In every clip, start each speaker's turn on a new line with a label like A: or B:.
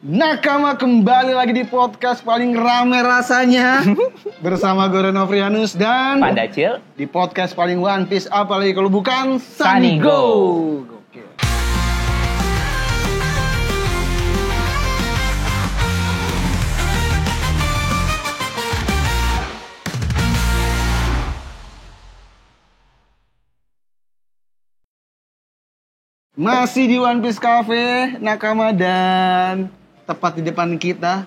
A: Nakama kembali lagi di podcast paling rame rasanya bersama gue Reno Frianus dan
B: Pandacil
A: di podcast paling One Piece, apalagi kalau bukan
B: Sunny Go.
A: Gokil. Masih di One Piece Cafe Nakama, dan tepat di depan kita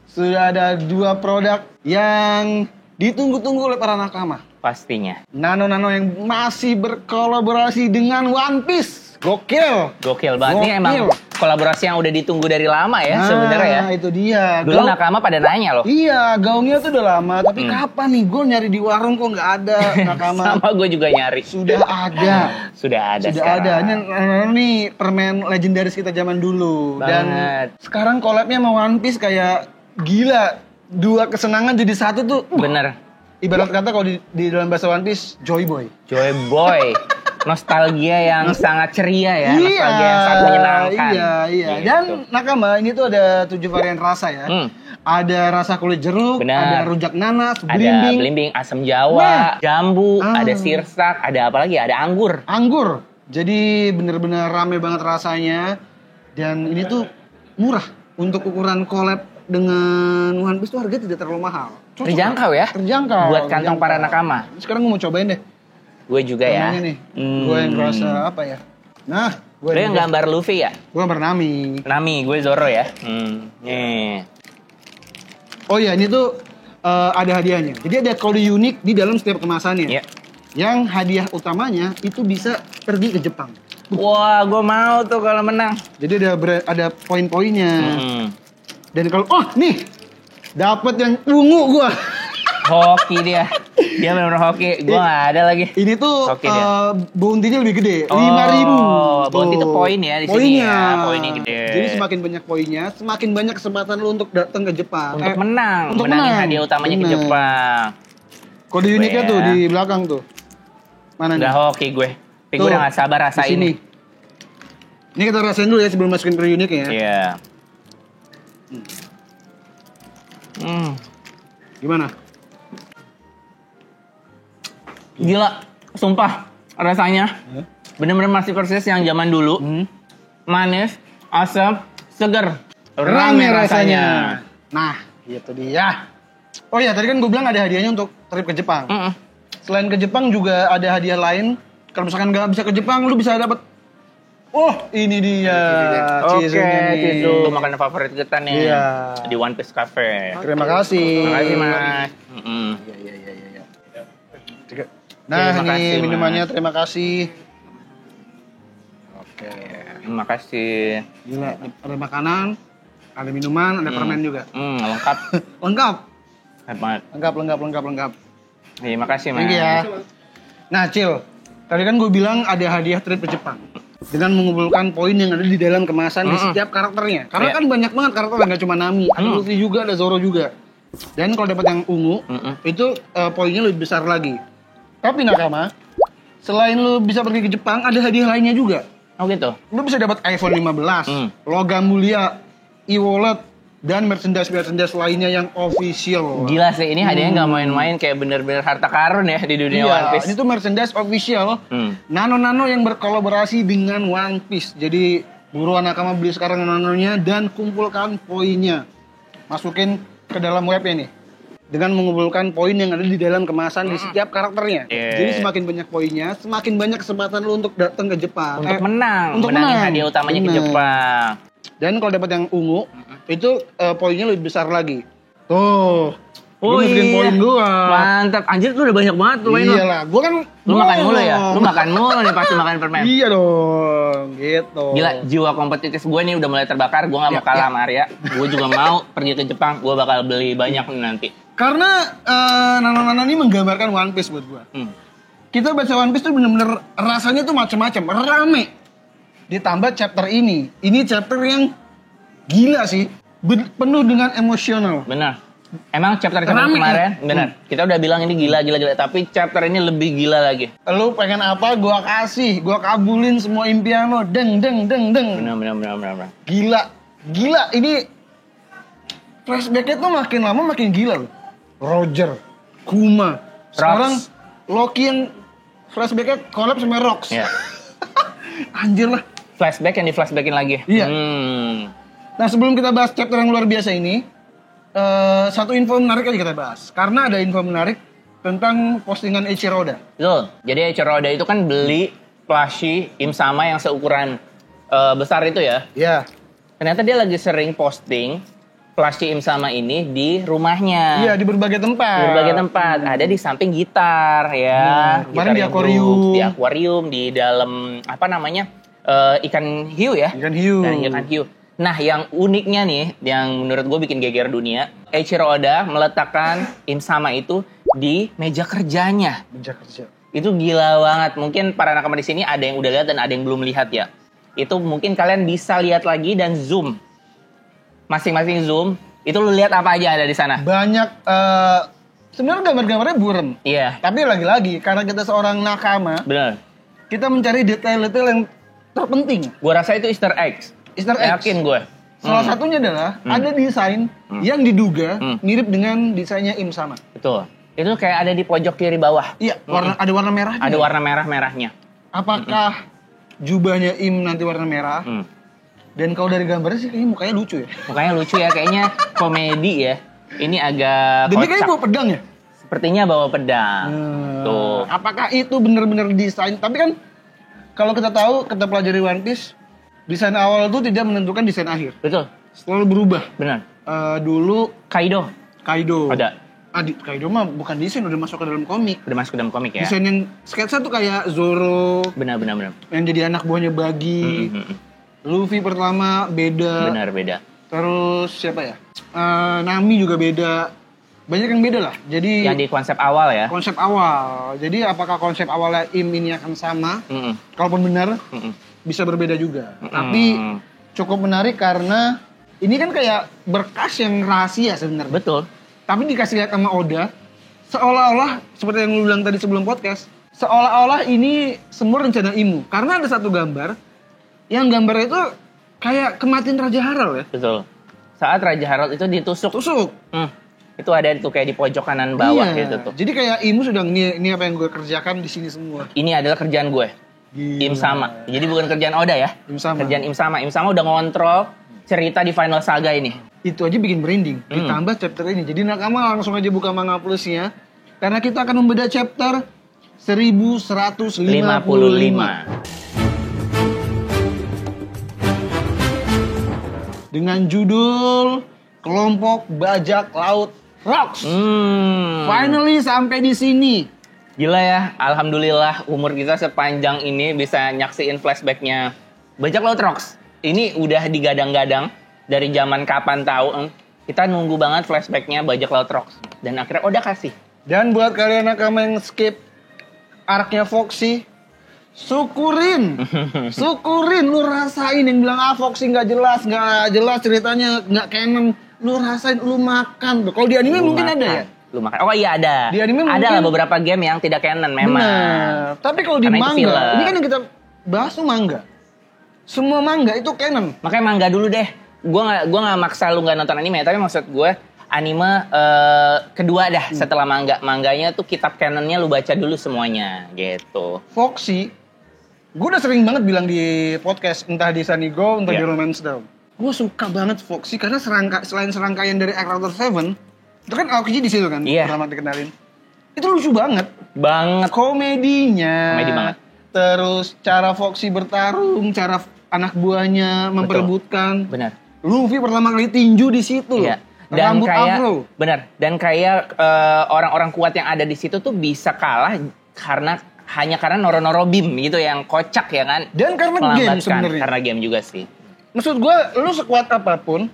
A: sudah ada dua produk yang ditunggu-tunggu oleh para nakama.
B: pastinya.
A: Nano-nano yang masih berkolaborasi dengan One Piece. Gokil.
B: Gokil banget. Ini emang kolaborasi yang udah ditunggu dari lama ya sebenarnya ya.
A: Itu dia.
B: Dulu nakama pada nanya loh.
A: Iya, gaungnya tuh udah lama. Tapi kapan nih gue nyari di warung kok nggak ada nakama.
B: Sama gue juga nyari.
A: Sudah ada.
B: Sudah ada
A: Sudah
B: sekarang.
A: ada. Ini permen legendaris kita zaman dulu.
B: Banget.
A: Dan sekarang collabnya sama One Piece kayak gila. Dua kesenangan jadi satu tuh.
B: Bener.
A: Ibarat kata kalau di dalam bahasa One Piece, Joy Boy.
B: Joy Boy. Nostalgia yang sangat ceria ya. Nostalgia yang sangat menyenangkan.
A: Iya.
B: Gitu.
A: Dan nakama ini tuh ada 7 varian rasa ya. Ada rasa kulit jeruk,
B: Benar.
A: ada rujak nanas,
B: Ada
A: belimbing,
B: belimbing, asam jawa, jambu,
A: Ah.
B: ada sirsak, ada apa lagi? Ada anggur.
A: anggur. Jadi bener-bener rame banget rasanya. Dan ini tuh murah. Untuk ukuran collab dengan One Piece tuh harga tidak terlalu mahal. Cocok
B: Terjangkau ya?
A: Terjangkau.
B: Buat kantong para nakama.
A: Sekarang gue mau cobain deh.
B: Gue juga ya.
A: Namanya nih. Gue yang ngerasa apa ya? Nah, gue
B: Lo yang gambar Luffy ya?
A: Gue bernami.
B: Nami, gue Zoro ya. Nih.
A: Oh iya, ini tuh ada hadiahnya. Jadi ada kode unik di dalam setiap kemasannya.
B: Iya.
A: Yang hadiah utamanya itu bisa pergi ke Jepang.
B: Wah, gue mau tuh kalau menang.
A: Jadi ada poin-poinnya.
B: Hmm.
A: Dan kalau nih dapat yang ungu gua.
B: Hoki dia. Dia benar-benar hoki. Gue nggak ada lagi.
A: Ini tuh
B: Oke dia.
A: bounty-nya lebih gede, 5.000.
B: Oh, bounty itu poin ya di sini
A: Poinnya.
B: ya. Poinnya gede.
A: Jadi semakin banyak poinnya, semakin banyak kesempatan lu untuk datang ke Jepang.
B: Untuk menang.
A: untuk
B: Menangin
A: menang.
B: hadiah utamanya ke
A: Bener.
B: Jepang.
A: Kode uniknya
B: ya.
A: tuh di belakang tuh. Mana nih?
B: Udah hoki gue. Tapi
A: Tuh,
B: gue udah gak sabar
A: di
B: rasain.
A: sini. Ini kita rasain dulu ya sebelum masukin ke uniknya ya.
B: Iya.
A: Gimana?
B: Gila. Sumpah. Rasanya. Bener-bener masih persis yang zaman dulu. Manis, asam, seger. Rame rasanya.
A: Nah, gitu dia. Oh iya, tadi kan gue bilang ada hadiahnya untuk trip ke Jepang. Selain ke Jepang juga ada hadiah lain. Kalau misalkan nggak bisa ke Jepang, lu bisa dapat. Oh, ini dia.
B: Oke,
A: Cisunya nih.
B: itu makanan favorit kita nih.
A: Iya.
B: Di One Piece Cafe.
A: Terima kasih.
B: Terima kasih, Mas.
A: Iya. Nah,
B: Terima
A: ini
B: kasih, Mas.
A: minumannya, terima kasih. Oke.
B: Terima kasih.
A: Gila, ada makanan, ada minuman, ada permen juga.
B: Lengkap.
A: Lengkap.
B: Hebat.
A: Lengkap.
B: Terima kasih, Mas.
A: Thank you ya. Nah, Cil, tadi kan gue bilang ada hadiah trip ke Jepang dengan mengumpulkan poin yang ada di dalam kemasan di setiap karakternya. Karena
B: Iya.
A: kan banyak banget karakter, nggak cuma Nami, ada Luffy juga, ada Zoro juga. Dan kalau dapat yang ungu, itu poinnya lebih besar lagi. Tapi nakama, selain lu bisa pergi ke Jepang, ada hadiah lainnya juga.
B: Oh gitu.
A: Lu bisa dapat iPhone 15, logam mulia, e-wallet, dan merchandise lainnya yang official.
B: Gila sih, ini hadiahnya nggak main-main, kayak bener-bener harta karun ya di dunia One
A: Iya,
B: Piece.
A: ini tuh merchandise official. Nano-nano yang berkolaborasi dengan One Piece. Jadi buruan nakama beli sekarang nanonya dan kumpulkan poinnya. Masukin ke dalam webnya nih. Dengan mengumpulkan poin yang ada di dalam kemasan di setiap karakternya.
B: Yeah.
A: Jadi semakin banyak poinnya, semakin banyak kesempatan lu untuk datang ke Jepang.
B: Untuk menang,
A: untuk
B: menangin
A: menang.
B: hadiah utamanya ke
A: Bener.
B: Jepang.
A: Dan kalau dapat yang ungu, itu poinnya lebih besar lagi. Tuh.
B: Oh
A: Lu masukin
B: iya.
A: poin gua.
B: Mantap, anjir lu udah banyak banget tuh main lu.
A: Iyalah, gua kan
B: Lu makan mulu ya?
A: belum.
B: Lu makan mulu nih pasti makan permen.
A: Iya dong, gitu.
B: Gila, jiwa kompetitif gue nih udah mulai terbakar. Gue gak mau kalah sama Arya. Gue juga mau pergi ke Jepang. Gue bakal beli banyak nih nanti.
A: Karena nano-nano ini menggambarkan One Piece buat gua. Kita baca One Piece tuh bener-bener rasanya tuh macam-macam, rame. Ditambah chapter ini chapter yang gila sih, penuh dengan emosional.
B: Benar. Emang chapter
A: Rame,
B: kemarin,
A: ya?
B: benar. Kita udah bilang ini gila. Tapi chapter ini lebih gila lagi.
A: Lu pengen apa, gua kasih, gua kabulin semua impian lo. Deng.
B: Benar.
A: Gila. Ini flashback-nya tuh makin lama makin gila loh. Roger, Kuma. Sekarang Loki yang flashback-nya collab sama Rox.
B: Iya.
A: Anjir lah.
B: Flashback yang di-flashbackin lagi.
A: Iya. Nah sebelum kita bahas chapter yang luar biasa ini, satu info menarik aja kita bahas. Karena ada info menarik tentang postingan Eiichiro Oda.
B: Betul. Jadi Eiichiro Oda itu kan beli plushie Im-sama yang seukuran besar itu ya.
A: Iya.
B: Ternyata dia lagi sering posting plushie Im-sama ini di rumahnya.
A: Iya, di berbagai tempat.
B: Di berbagai tempat. Ada di samping gitar ya.
A: Kemarin di
B: Gitar
A: akuarium.
B: hidup, di akuarium, di dalam apa namanya? Ikan hiu ya.
A: Ikan hiu.
B: Dan ikan hiu. Nah, yang uniknya nih, yang menurut gue bikin geger dunia, Eiichiro Oda meletakkan Im-sama itu di meja kerjanya.
A: Meja kerja.
B: Itu gila banget. Mungkin para nakama di sini ada yang udah lihat dan ada yang belum lihat ya. Itu mungkin kalian bisa lihat lagi dan zoom. Masing-masing zoom, itu lu lihat apa aja ada di sana.
A: Banyak, sebenarnya gambar-gambarnya buram.
B: Iya.
A: Tapi lagi-lagi, karena kita seorang nakama,
B: Bener.
A: kita mencari detail-detail yang terpenting.
B: Gue rasa itu Easter eggs.
A: Easter eggs.
B: Yakin gue.
A: Salah satunya adalah ada desain yang diduga mirip dengan desainnya Im-sama.
B: Betul. Itu kayak ada di pojok kiri bawah.
A: Iya, ada warna merahnya.
B: Ada warna merah-merahnya.
A: Apakah jubahnya Im nanti warna merah? Dan kalau dari gambarnya sih kayaknya mukanya lucu ya.
B: Mukanya lucu ya, kayaknya komedi ya. Ini agak
A: Dan dia
B: kocak.
A: kayaknya bawa pedang ya?
B: Sepertinya bawa pedang. Tuh.
A: Apakah itu benar-benar desain? Tapi kan kalau kita tahu, kita pelajari One Piece, desain awal itu tidak menentukan desain akhir.
B: Betul.
A: Selalu berubah.
B: Benar.
A: Dulu
B: Kaido.
A: Kaido.
B: Ada.
A: Kaido mah bukan desain, udah masuk ke dalam komik.
B: Udah masuk ke dalam komik ya.
A: Desain yang sketsa tuh kayak Zoro,
B: Benar.
A: yang jadi anak buahnya Buggy. Luffy pertama beda.
B: Benar, beda.
A: Terus siapa ya? Nami juga beda. Banyak yang beda lah. Jadi
B: Yang di konsep awal ya.
A: konsep awal. Jadi apakah konsep awalnya Im ini akan sama? Kalaupun benar, bisa berbeda juga. Tapi cukup menarik karena ini kan kayak berkas yang rahasia sebenarnya.
B: Betul.
A: Tapi dikasih lihat sama Oda, seolah-olah seperti yang lu bilang tadi sebelum podcast, seolah-olah ini semua rencana Imu. Karena ada satu gambar, yang gambarnya itu kayak kematian Raja Harald ya.
B: Betul. Saat Raja Harald itu ditusuk.
A: Tusuk.
B: Itu ada itu kayak di pojok kanan bawah
A: Iya.
B: gitu tuh.
A: Jadi kayak Imu sudah ini apa yang gue kerjakan di sini semua.
B: Ini adalah kerjaan gue.
A: Gila.
B: Im-sama. Jadi bukan kerjaan Oda ya.
A: Im-sama.
B: Kerjaan Im-sama. Im-sama udah ngontrol cerita di final saga ini.
A: Itu aja bikin merinding. Ditambah chapter ini. Jadi nakama langsung aja buka Manga Plus-nya. Karena kita akan membedah chapter 1155.
B: 55.
A: Dengan judul Kelompok Bajak Laut Rocks. Finally sampai di sini.
B: Gila ya, alhamdulillah umur kita sepanjang ini bisa nyaksiin flashbacknya Bajak Laut Rocks. Ini udah digadang-gadang dari zaman kapan tahu. Kita nunggu banget flashbacknya Bajak Laut Rocks. Dan akhirnya udah kasih.
A: Dan buat kalian nakama yang skip arc-nya Foxy, syukurin, lu rasain yang bilang Foxy nggak jelas ceritanya, nggak canon, lu rasain, lu makan tuh. Kalau di anime mungkin ada ya.
B: Lu makan. Oh iya ada.
A: Di anime
B: ada
A: mungkin
B: lah beberapa game yang tidak canon memang.
A: Bener. Tapi kalau di
B: Karena itu
A: manga,
B: filler.
A: ini kan yang kita bahas tuh manga. Semua manga itu canon.
B: Makanya manga dulu deh. Gua nggak maksa lu nggak nonton anime, tapi maksud gue anime kedua dah setelah manga. Manganya tuh kitab canonnya lu baca dulu semuanya gitu.
A: Foxy, gue udah sering banget bilang di podcast, entah di Sunny Go, entah di Romance Down. Gue suka banget Foxy karena selain serangkaian dari Actor 7, itu kan Aokiji di situ kan, pertama dikenalin. Itu lucu banget. Komedinya.
B: Komedi banget.
A: Terus cara Foxy bertarung, cara anak buahnya memperebutkan.
B: Benar.
A: Luffy pertama kali tinju di situ.
B: Iya. Dan
A: Rambut
B: kayak
A: afro.
B: benar. Dan kayak orang-orang kuat yang ada di situ tuh bisa kalah hanya karena noro-noro beam gitu yang kocak ya kan.
A: Dan karena game sebenarnya.
B: Karena game juga sih.
A: Maksud gue, lu sekuat apapun,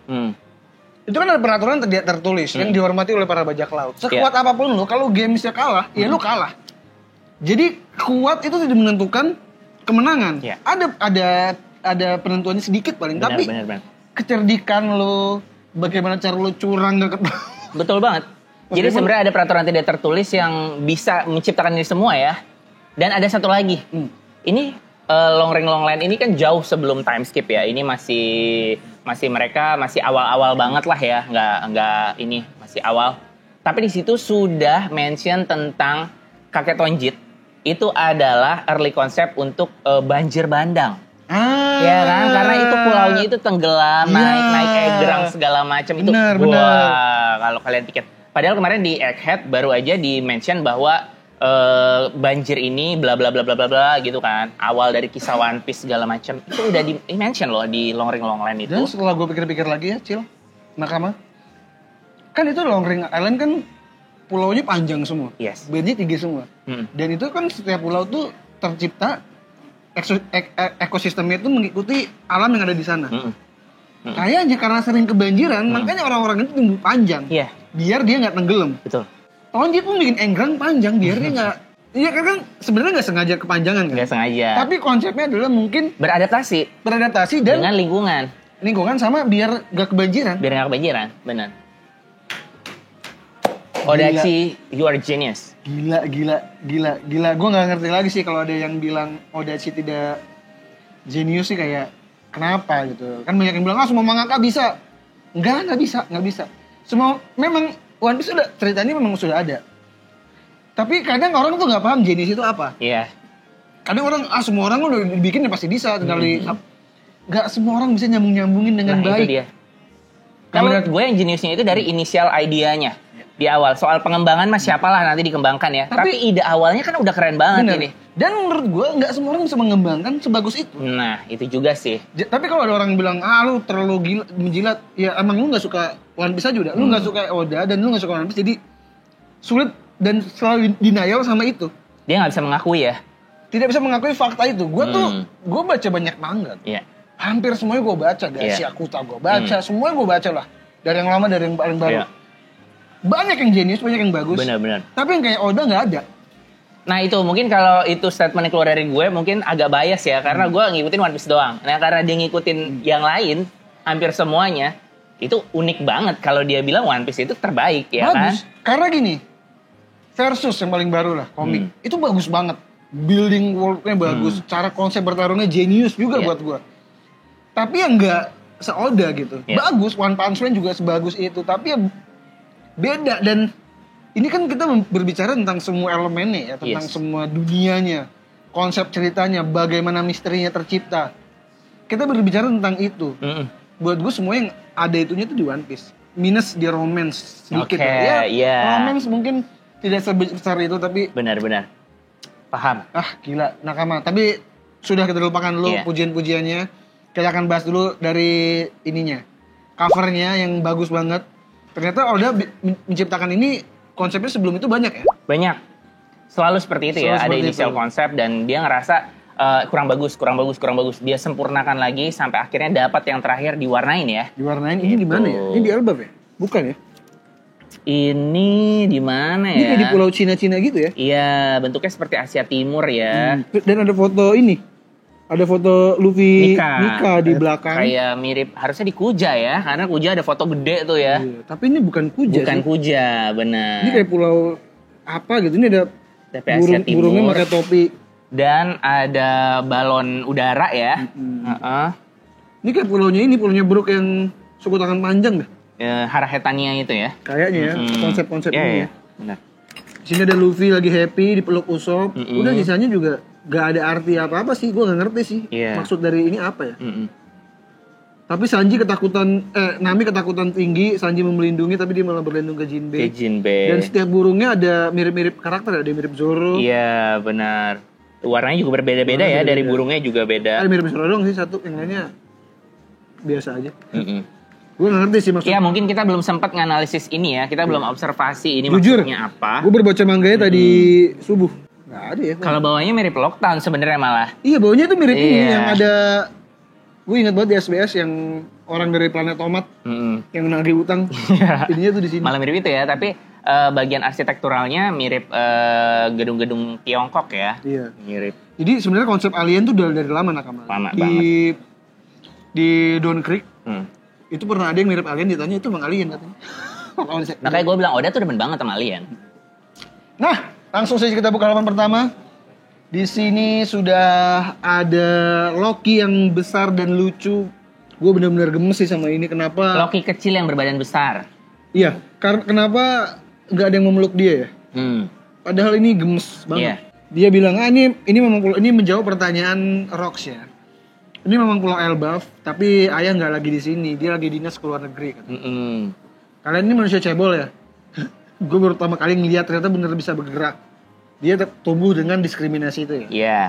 A: itu kan ada peraturan tidak tertulis yang dihormati oleh para bajak laut. Sekuat apapun lu, kalau gamesnya kalah, ya lu kalah. Jadi kuat itu tidak menentukan kemenangan.
B: Yeah.
A: Ada penentuannya sedikit paling,
B: Benar,
A: tapi
B: benar.
A: kecerdikan lu, bagaimana cara lu curang gak
B: Betul banget. Jadi sebenarnya ada peraturan tidak tertulis yang bisa menciptakan ini semua ya. Dan ada satu lagi. Ini Long Ring Long Line ini kan jauh sebelum time skip ya. Ini mereka masih awal-awal banget lah ya. Nggak ini masih awal. Tapi di situ sudah mention tentang kakek Tonjit. Itu adalah early concept untuk banjir bandang. Ya kan, karena itu pulaunya itu tenggelam, naik egrang segala macam itu.
A: Benar.
B: Kalau kalian tiket. Padahal kemarin di Egghead baru aja di mention bahwa banjir ini bla bla bla bla bla bla gitu kan. Awal dari kisah One Piece segala macam itu udah di mention loh di Long Ring Long Line itu.
A: Dan setelah gue pikir-pikir lagi ya, Cil, Nakama, kan itu Long Ring Island kan pulaunya panjang semua.
B: Yes.
A: Bandnya tinggi semua. Dan itu kan setiap pulau tuh tercipta ekosistemnya itu mengikuti alam yang ada di sana. Kayaknya karena sering kebanjiran, makanya orang-orang itu tumbuh panjang.
B: Iya.
A: Biar dia nggak tenggelam.
B: Betul.
A: Tonjit pun bikin enggrang panjang biar dia nggak. Iya kan sebenarnya nggak sengaja kepanjangan kan.
B: Nggak sengaja.
A: Tapi konsepnya adalah mungkin
B: beradaptasi
A: dan
B: dengan lingkungan
A: sama biar nggak kebanjiran.
B: Benar. Odachi, you are genius.
A: Gila. Gue nggak ngerti lagi sih kalau ada yang bilang Odachi tidak genius sih, kayak kenapa gitu. Kan banyak yang bilang semua mangaka bisa. Nggak bisa. Semua memang One Piece ceritanya memang sudah ada. Tapi kadang orang tuh nggak paham genius itu apa.
B: Iya.
A: Kadang orang semua orang udah dibikin ya pasti bisa, tinggal nggak semua orang bisa nyambungin dengan baik.
B: Itu dia. Menurut gue yang geniusnya itu dari inisial idenya. Di awal, soal pengembangan mah siapalah nanti dikembangkan ya. Tapi ide awalnya kan udah keren banget ini.
A: Dan menurut gue nggak semua orang bisa mengembangkan sebagus itu.
B: Nah, itu juga sih.
A: Tapi kalau ada orang yang bilang, lu terlalu gila, menjilat, ya emang lu nggak suka One Piece aja udah. Lu nggak suka Oda dan lu nggak suka One Piece, jadi sulit dan selalu denial sama itu.
B: Dia nggak bisa mengakui ya.
A: Tidak bisa mengakui fakta itu. Gue baca banyak manga.
B: Iya.
A: Hampir semuanya gue baca. Dari Shakuta gue baca, semuanya gue baca lah. Dari yang lama, dari yang paling baru. Iya. Banyak yang jenius, banyak yang bagus.
B: Benar.
A: Tapi yang kayak Oda nggak ada.
B: Nah itu mungkin kalau itu statement keluar dari gue mungkin agak bias ya. Karena gue ngikutin One Piece doang. Nah karena dia ngikutin yang lain, hampir semuanya, itu unik banget kalau dia bilang One Piece itu terbaik ya
A: bagus.
B: Kan.
A: Karena gini, Versus yang paling baru lah, komik. Itu bagus banget. Building world-nya bagus. Cara konsep bertarungnya genius juga buat gue. Tapi yang nggak se-Oda gitu. Bagus, One Punch Man juga sebagus itu. Tapi ya beda, dan ini kan kita berbicara tentang semua elemennya ya, tentang semua dunianya, konsep ceritanya, bagaimana misterinya tercipta. Kita berbicara tentang itu. Buat gue semua yang ada itunya itu di One Piece. Minus di romance sedikit romance mungkin tidak sebesar itu, tapi
B: benar. Paham.
A: Gila, Nakama. Tapi sudah kita lupakan dulu pujian-pujiannya. Kita akan bahas dulu dari ininya. Covernya yang bagus banget. Ternyata Oda menciptakan ini konsepnya sebelum itu banyak ya? Banyak.
B: Selalu seperti itu ya, ada inisial konsep dan dia ngerasa kurang bagus. Dia sempurnakan lagi sampai akhirnya dapat yang terakhir diwarnain ya.
A: Diwarnain, ini di mana ya? Ini di Elbaf ya? Bukan ya?
B: Ini di mana ya?
A: Ini kayak di pulau Cina-Cina gitu ya?
B: Iya, bentuknya seperti Asia Timur ya.
A: Dan ada foto ini. Ada foto Luffy Nika di belakang.
B: Kayak mirip, harusnya di Kuja ya. Karena Kuja ada foto gede tuh ya.
A: Iya, tapi ini bukan Kuja.
B: Bukan Kuja, benar.
A: Ini kayak pulau apa gitu. Ini ada burungnya pakai topi.
B: Dan ada balon udara ya.
A: Ini kayak pulaunya Brook yang suku tangan panjang deh.
B: Harahetania itu ya.
A: Kayaknya ya, konsep-konsep ini ya.
B: Benar.
A: Di sini ada Luffy lagi happy dipeluk Usopp. Udah sisanya juga gak ada arti apa-apa sih, gue gak ngerti sih maksud dari ini apa ya. Tapi Nami ketakutan tinggi, Sanji melindungi tapi dia malah berlindung ke Jinbei. Dan setiap burungnya ada mirip-mirip karakter, ada mirip Zoro.
B: Iya benar. Warnanya juga berbeda-beda ya, dari burungnya juga beda.
A: Ada mirip Zoro dong sih satu, yang lainnya biasa aja. Gue gak ngerti sih maksudnya.
B: Ya mungkin kita belum sempat nganalisis ini ya, kita belum observasi ini
A: jujur,
B: maksudnya apa.
A: Gue berbaca mangganya tadi subuh. Gak ada ya.
B: Kalau bawahnya mirip Lockdown sebenarnya malah.
A: Iya bawahnya tuh mirip ini yang ada. Gue ingat banget di SBS yang orang dari planet Tomat yang nagih utang. Ininya tuh di sini.
B: Malah mirip itu ya, tapi bagian arsitekturalnya mirip gedung-gedung Tiongkok ya.
A: Iya.
B: Mirip.
A: Jadi sebenarnya konsep alien tuh dari lama Nakama.
B: Lama banget.
A: Di Dawn Creek. Itu pernah ada yang mirip alien, ditanya itu emang alien katanya.
B: Nah kayak gue bilang Oda tuh demen banget sama alien.
A: Nah, langsung saja kita buka halaman pertama. Di sini sudah ada Loki yang besar dan lucu. Gue benar-benar gemes sih sama ini. Kenapa?
B: Loki kecil yang berbadan besar.
A: Iya, kenapa nggak ada yang memeluk dia ya? Padahal ini gemes banget. Dia bilang, ini memang ini menjawab pertanyaan Rox ya. Ini memang Pulau Elbaf, tapi ayah nggak lagi di sini. Dia lagi dinas ke luar negeri kan. Kalian ini manusia cebol ya? Gue baru pertama kali ngeliat ternyata bener bisa bergerak. Dia tumbuh dengan diskriminasi itu ya?
B: Iya.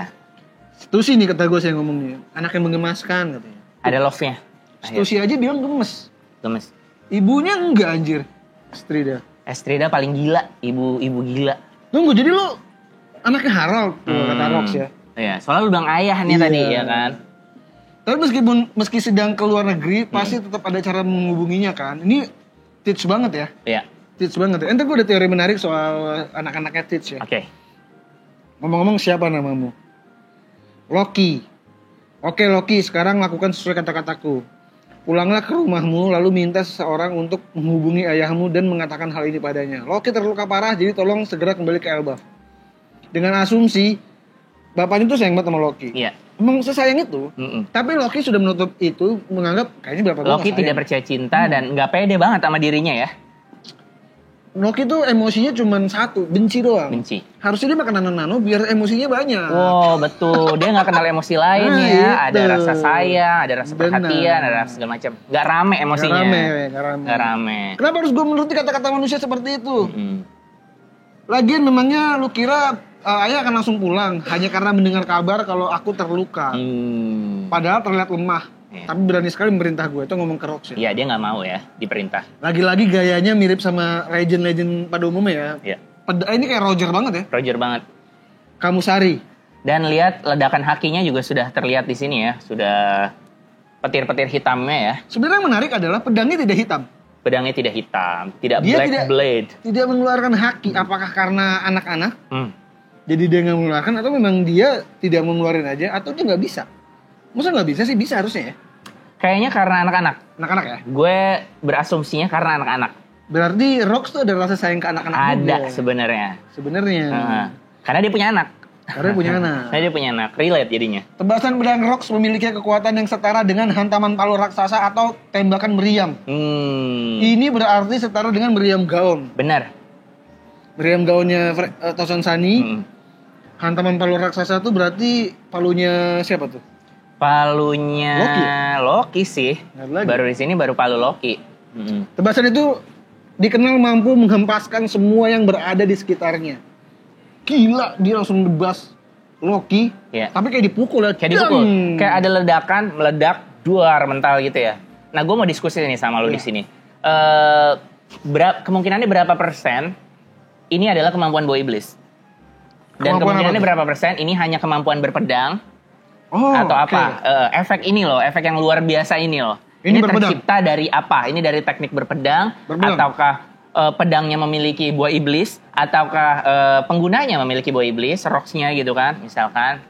A: Itu sih nih kata gue saya ngomongnya. Anak yang menggemaskan katanya.
B: Ada love-nya.
A: Stusi aja bilang gemes.
B: Gemes.
A: Ibunya enggak anjir.
B: Estrida paling gila. Ibu gila.
A: Tunggu, jadi lu anaknya Harald tuh kata Rox ya?
B: Iya, soalnya lu bilang ayahnya tadi ya kan?
A: Tapi meski sedang ke luar negeri, pasti tetap ada cara menghubunginya kan? Ini tips banget ya?
B: Iya.
A: Tips banget ya. Ente gue ada teori menarik soal anak-anaknya tips ya?
B: Oke.
A: Ngomong-ngomong siapa namamu? Loki. Oke Loki, sekarang lakukan sesuai kata-kataku. Pulanglah ke rumahmu lalu minta seseorang untuk menghubungi ayahmu dan mengatakan hal ini padanya. Loki terluka parah jadi tolong segera kembali ke Elbaf. Dengan asumsi bapaknya tuh sayang banget sama Loki.
B: Iya.
A: Emang sesayang itu. Tapi Loki sudah menutup itu, menganggap kayaknya bapak gue
B: Loki tidak percaya cinta dan nggak pede banget sama dirinya ya.
A: Loki tuh emosinya cuma satu, benci doang.
B: Benci.
A: Harusnya dia makan nano-nano biar emosinya banyak.
B: Wow, betul. Dia nggak kenal emosi lain ya.
A: Itu.
B: Ada rasa sayang, ada rasa perhatian, ada rasa segala macam. Nggak rame emosinya. Nggak rame.
A: Kenapa harus gue menuruti kata-kata manusia seperti itu? Lagian memangnya lu kira ayah akan langsung pulang hanya karena mendengar kabar kalau aku terluka. Padahal terlihat lemah. Tapi berani sekali memerintah gue, itu ngomong ke Rox ya.
B: Iya, dia nggak mau ya diperintah.
A: Lagi-lagi gayanya mirip sama legend-legend pada umumnya ya.
B: Iya.
A: Ini kayak Roger banget ya.
B: Roger banget.
A: Kamu Sari.
B: Dan lihat ledakan hakinya juga sudah terlihat di sini ya. Sudah petir-petir hitamnya ya.
A: Sebenarnya yang menarik adalah pedangnya tidak hitam.
B: Pedangnya tidak hitam, tidak
A: Dia
B: black blade.
A: Tidak mengeluarkan haki. Apakah karena anak-anak? Jadi dia nggak mengeluarkan atau memang dia tidak mengeluarin aja atau dia nggak bisa? Masa nggak bisa sih? Bisa harusnya ya.
B: Kayaknya karena anak-anak.
A: Anak-anak ya?
B: Gue berasumsinya karena anak-anak.
A: Berarti Rox tuh ada rasa sayang ke anak-anak
B: Ada
A: juga.
B: sebenarnya. Karena dia punya anak.
A: Karena punya anak.
B: Karena dia punya anak. Relate jadinya.
A: Tebasan pedang Rox memiliki kekuatan yang setara dengan hantaman palu raksasa atau tembakan meriam. Ini berarti setara dengan meriam gaun.
B: Benar.
A: Meriam gaunnya Tosan Sani. Hantaman palu raksasa tuh berarti palunya siapa tuh?
B: Palunya Loki sih. Baru di sini baru palu Loki.
A: Tebasan itu dikenal mampu menghempaskan semua yang berada di sekitarnya. Gila, dia langsung nebas Loki. Tapi kayak dipukul ya.
B: Kayak dipukul. Kayak ada ledakan, meledak, duar mental gitu ya. Nah, gue mau diskusi nih sama lo di sini. Kemungkinannya berapa persen ini adalah kemampuan Boy Iblis? Dan kemungkinannya berapa persen ini hanya kemampuan berpedang? Atau apa? Efek ini loh, efek yang luar biasa ini loh. Ini tercipta dari apa? Ini dari teknik berpedang. Ataukah pedangnya memiliki buah iblis? Ataukah penggunanya memiliki buah iblis? Rox-nya gitu kan, misalkan.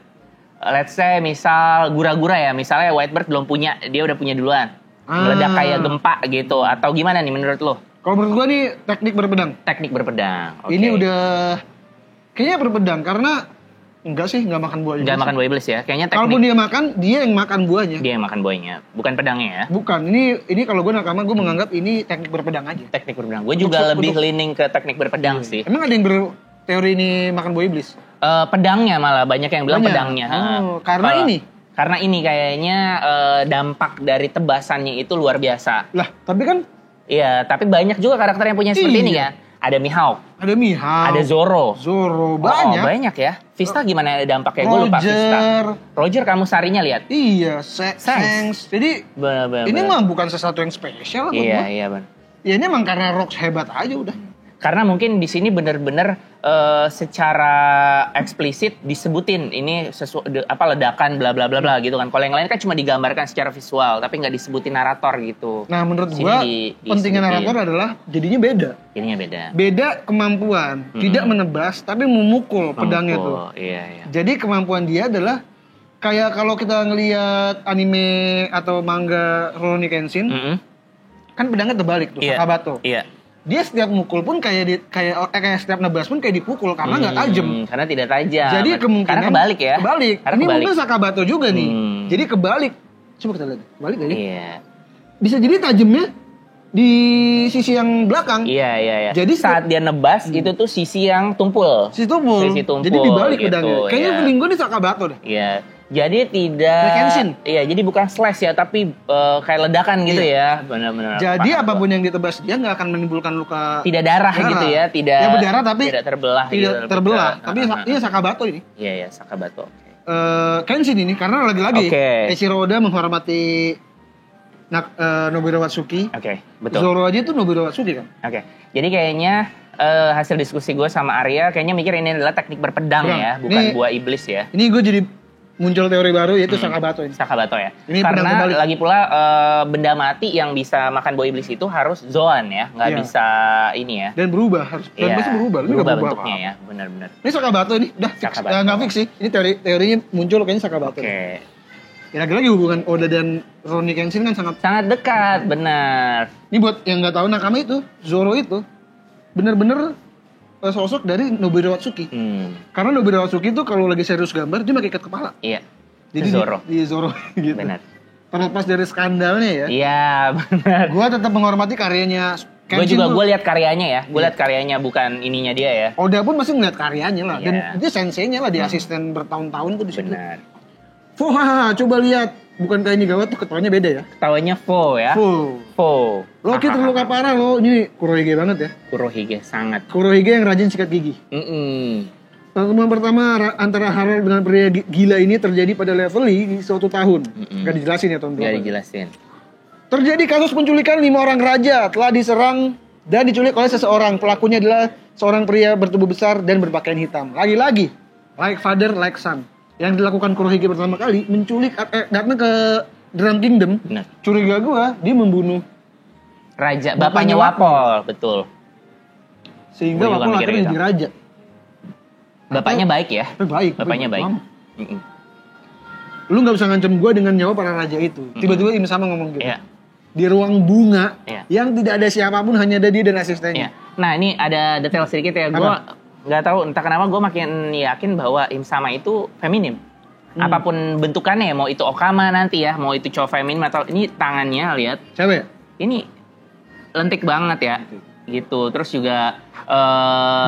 B: Let's say misal gura-gura ya, misalnya Whitebird belum punya, dia udah punya duluan. Meledak kayak gempa gitu. Atau gimana nih menurut lo?
A: Kalau menurut gua nih teknik berpedang.
B: Teknik berpedang.
A: Ini udah kayaknya berpedang karena enggak sih, enggak makan buah iblis.
B: Enggak makan buah iblis ya. Kayaknya teknik.
A: Kalaupun dia makan, dia yang makan buahnya.
B: Dia yang makan buahnya, bukan pedangnya ya.
A: Bukan. Ini kalau gue nakama, gue menganggap ini teknik berpedang aja.
B: Teknik berpedang. Gue juga lebih leaning ke teknik berpedang sih.
A: Emang ada yang berteori ini makan buah iblis?
B: Pedangnya malah banyak yang bilang pedangnya. Karena ini kayaknya dampak dari tebasannya itu luar biasa.
A: Lah, tapi kan
B: iya, tapi banyak juga karakter yang punya seperti ini kan. Ada Mihawk. Ada Zoro.
A: Banyak.
B: Banyak ya. Vista gimana dampaknya? Gue lupa Vista. Roger kamu Sarinya lihat.
A: Iya, Sengs. Jadi ini mah bukan sesuatu yang spesial.
B: Iya benar.
A: Ya ini emang karena Rox hebat aja udah.
B: Karena mungkin di sini benar-benar secara eksplisit disebutin ini ledakan bla bla bla bla gitu kan. Kalau yang lain kan cuma digambarkan secara visual tapi nggak disebutin narator gitu.
A: Nah, menurut gua pentingnya narator adalah jadinya beda. Beda kemampuan, tidak menebas tapi memukul pedangnya tuh.
B: Iya.
A: Jadi kemampuan dia adalah kayak kalau kita ngelihat anime atau manga Rurouni Kenshin, kan pedangnya terbalik tuh, Sakabato.
B: Iya.
A: dia setiap mukul pun kayak setiap nebas pun kayak dipukul karena nggak tajam.
B: Karena tidak tajam.
A: Jadi kemungkinan
B: karena kebalik ya.
A: Kebalik.
B: Karena
A: ini
B: kebalik.
A: mungkin Sakabato juga nih. Jadi kebalik. Coba kita lihat. Kebalik gak ya?
B: Iya.
A: Bisa jadi tajamnya di sisi yang belakang.
B: Iya.
A: Jadi
B: saat dia nebas itu tuh sisi yang tumpul.
A: Sisi tumpul. Jadi dibalik
B: gitu,
A: pedangnya. Kayaknya feeling gue nih Sakabato deh.
B: Iya. Jadi tidak. Iya, jadi bukan slash ya, tapi kayak ledakan gitu ya. Benar-benar.
A: Jadi apapun yang ditebas dia nggak akan menimbulkan luka.
B: Tidak darah gitu ya, tidak.
A: Ya berdarah tapi
B: tidak terbelah.
A: Tidak gitu, terbelah. Tapi ini Sakabato ini.
B: Iya, Sakabato.
A: Kenshin ini karena lagi-lagi Eiichiro Oda menghormati Nobuhiro Watsuki.
B: Betul.
A: Zoro aja tuh Nobuhiro Watsuki kan.
B: Jadi kayaknya hasil diskusi gue sama Arya kayaknya mikir ini adalah teknik berpedang ya, bukan buah iblis ya.
A: Ini gue jadi muncul teori baru yaitu Sakabato ini.
B: Sakabato ya. Ini karena lagi pula benda mati yang bisa makan buah iblis itu harus Zoan ya, nggak bisa ini ya.
A: Dan berubah harus. Dan pasti berubah.
B: Berubah bentuknya ya, benar-benar.
A: Ini Sakabato ini udah fix. Nggak fix sih. Ini teorinya muncul kayaknya Sakabato. Ya lagi-lagi hubungan Oda dan Rurouni Kenshin kan sangat
B: dekat, benar.
A: Ini buat yang nggak tahu Nakama itu, Zoro itu benar-benar sosok dari Nobuhiro Watsuki. Karena Nobuhiro Watsuki itu kalau lagi serius gambar dia pakai ikat kepala.
B: Iya.
A: Jadi
B: Zoro.
A: Di Zoro gitu.
B: Benar.
A: Terlepas dari skandalnya ya.
B: Iya, benar.
A: Gua tetap menghormati karyanya.
B: Gue lihat karyanya ya. Gue lihat karyanya bukan ininya dia ya.
A: Oda pun masih ngeliat karyanya lah. Dan dia senseinya lah, dia asisten bertahun-tahun tuh di situ.
B: Benar.
A: Coba lihat. Bukan kayak Nigawa tuh ketawanya beda ya.
B: Ketawanya Fo ya.
A: Fo. Loki terluka parah lo. Ini Kurohige banget ya.
B: Kurohige sangat.
A: Kurohige yang rajin sikat gigi. Pertemuan pertama antara Harold dengan pria gila ini terjadi pada level di suatu tahun. Gak dijelasin ya tahun berapa.
B: Gak dijelasin.
A: Terjadi kasus penculikan 5 orang raja telah diserang dan diculik oleh seseorang. Pelakunya adalah seorang pria bertubuh besar dan berpakaian hitam. Lagi-lagi, like father, like son. Yang dilakukan Kurohige pertama kali menculik datang ke Drum Kingdom.
B: Benar.
A: Curiga gua dia membunuh
B: raja, bapaknya Wapol, betul.
A: Sehingga Wapol akhirnya jadi raja.
B: Bapaknya baik ya?
A: Baik.
B: Bapaknya baik.
A: Lu nggak bisa ngancam gua dengan nyawa para raja itu. Tiba-tiba Im Sama ngomong gitu.
B: Iya.
A: Di ruang bunga yang tidak ada siapapun, hanya ada dia dan asistennya.
B: Nah ini ada detail sedikit ya. Gua nggak tahu entah kenapa gue makin yakin bahwa Im Sama itu feminim. Apapun bentukannya, mau itu Okama nanti ya, mau itu cowok feminim atau ini tangannya lihat.
A: Siapa ya?
B: Ini lentik banget ya, gitu. Terus juga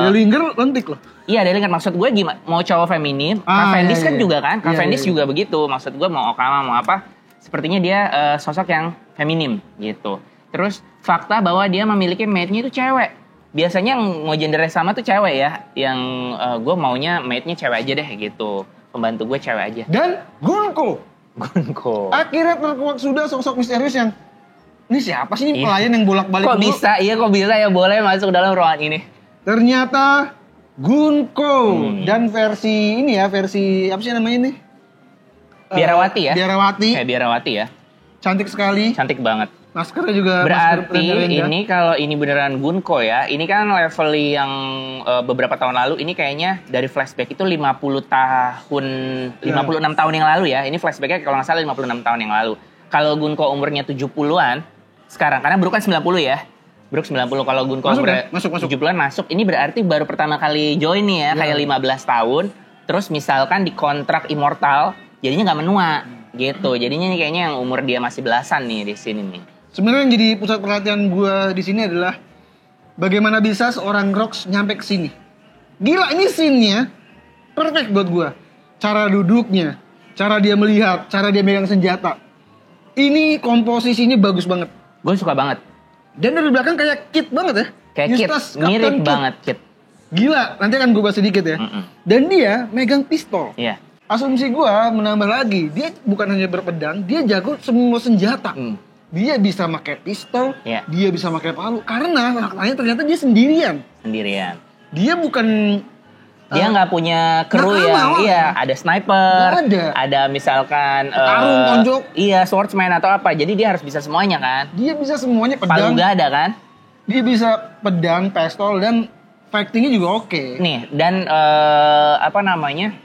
A: Dellinger lentik loh.
B: Iya, Dellinger maksud gue gimana? Mau cowok feminim, Cavendish kan juga kan, Cavendish juga begitu. Maksud gue mau Okama mau apa? Sepertinya dia sosok yang feminim gitu. Terus fakta bahwa dia memiliki mate-nya itu cewek. Biasanya yang mau gendernya sama tuh cewek ya. Yang gue maunya mate-nya cewek aja deh gitu. Pembantu gue cewek aja.
A: Dan Gunko. Akhirnya terkuak sudah sosok misterius yang ini siapa sih ini pelayan yang bolak-balik
B: kok bisa ya boleh masuk dalam ruangan ini.
A: Ternyata Gunko. Dan versi ini ya, versi apa sih namanya ini?
B: Biarawati ya.
A: Biarawati
B: ya.
A: Cantik sekali.
B: Cantik banget.
A: Maskernya juga
B: berarti ini kalau ini beneran Gunko ya, ini kan level yang beberapa tahun lalu, ini kayaknya dari flashback itu 50 tahun, 56 tahun yang lalu ya. Ini flashbacknya kalau nggak salah 56 tahun yang lalu. Kalau Gunko umurnya 70-an, sekarang, karena Brook kan 90 ya. Brook 90, kalau Gunko umurnya 70-an masuk, ini berarti baru pertama kali join nih ya, kayak 15 tahun. Terus misalkan di kontrak Immortal, jadinya nggak menua gitu. Jadinya nih kayaknya yang umur dia masih belasan nih di sini nih.
A: Sebenarnya yang jadi pusat perhatian gue di sini adalah bagaimana bisa seorang Rocks nyampe ke sini. Gila, ini scene-nya perfect buat gue. Cara duduknya, cara dia melihat, cara dia megang senjata. Ini komposisinya bagus banget.
B: Gue suka banget.
A: Dan dari belakang kayak Kid banget ya.
B: Kayak Eustace, Kid, mirip banget Kid.
A: Gila, nanti akan gue bahas sedikit ya. Dan dia megang pistol.
B: Iya.
A: Asumsi gue menambah lagi, dia bukan hanya berpedang, dia jago semua senjata. Dia bisa pakai pistol, dia bisa pakai palu. Karena faktanya ternyata dia sendirian. Dia bukan...
B: Dia nggak punya kru yang... Iya, ada sniper. Ada misalkan...
A: Tarung, konjok.
B: Iya, swordsman atau apa. Jadi dia harus bisa semuanya kan.
A: Dia bisa semuanya, pedang.
B: Palu nggak ada kan.
A: Dia bisa pedang, pistol, dan fightingnya juga oke.
B: Nih, dan apa namanya...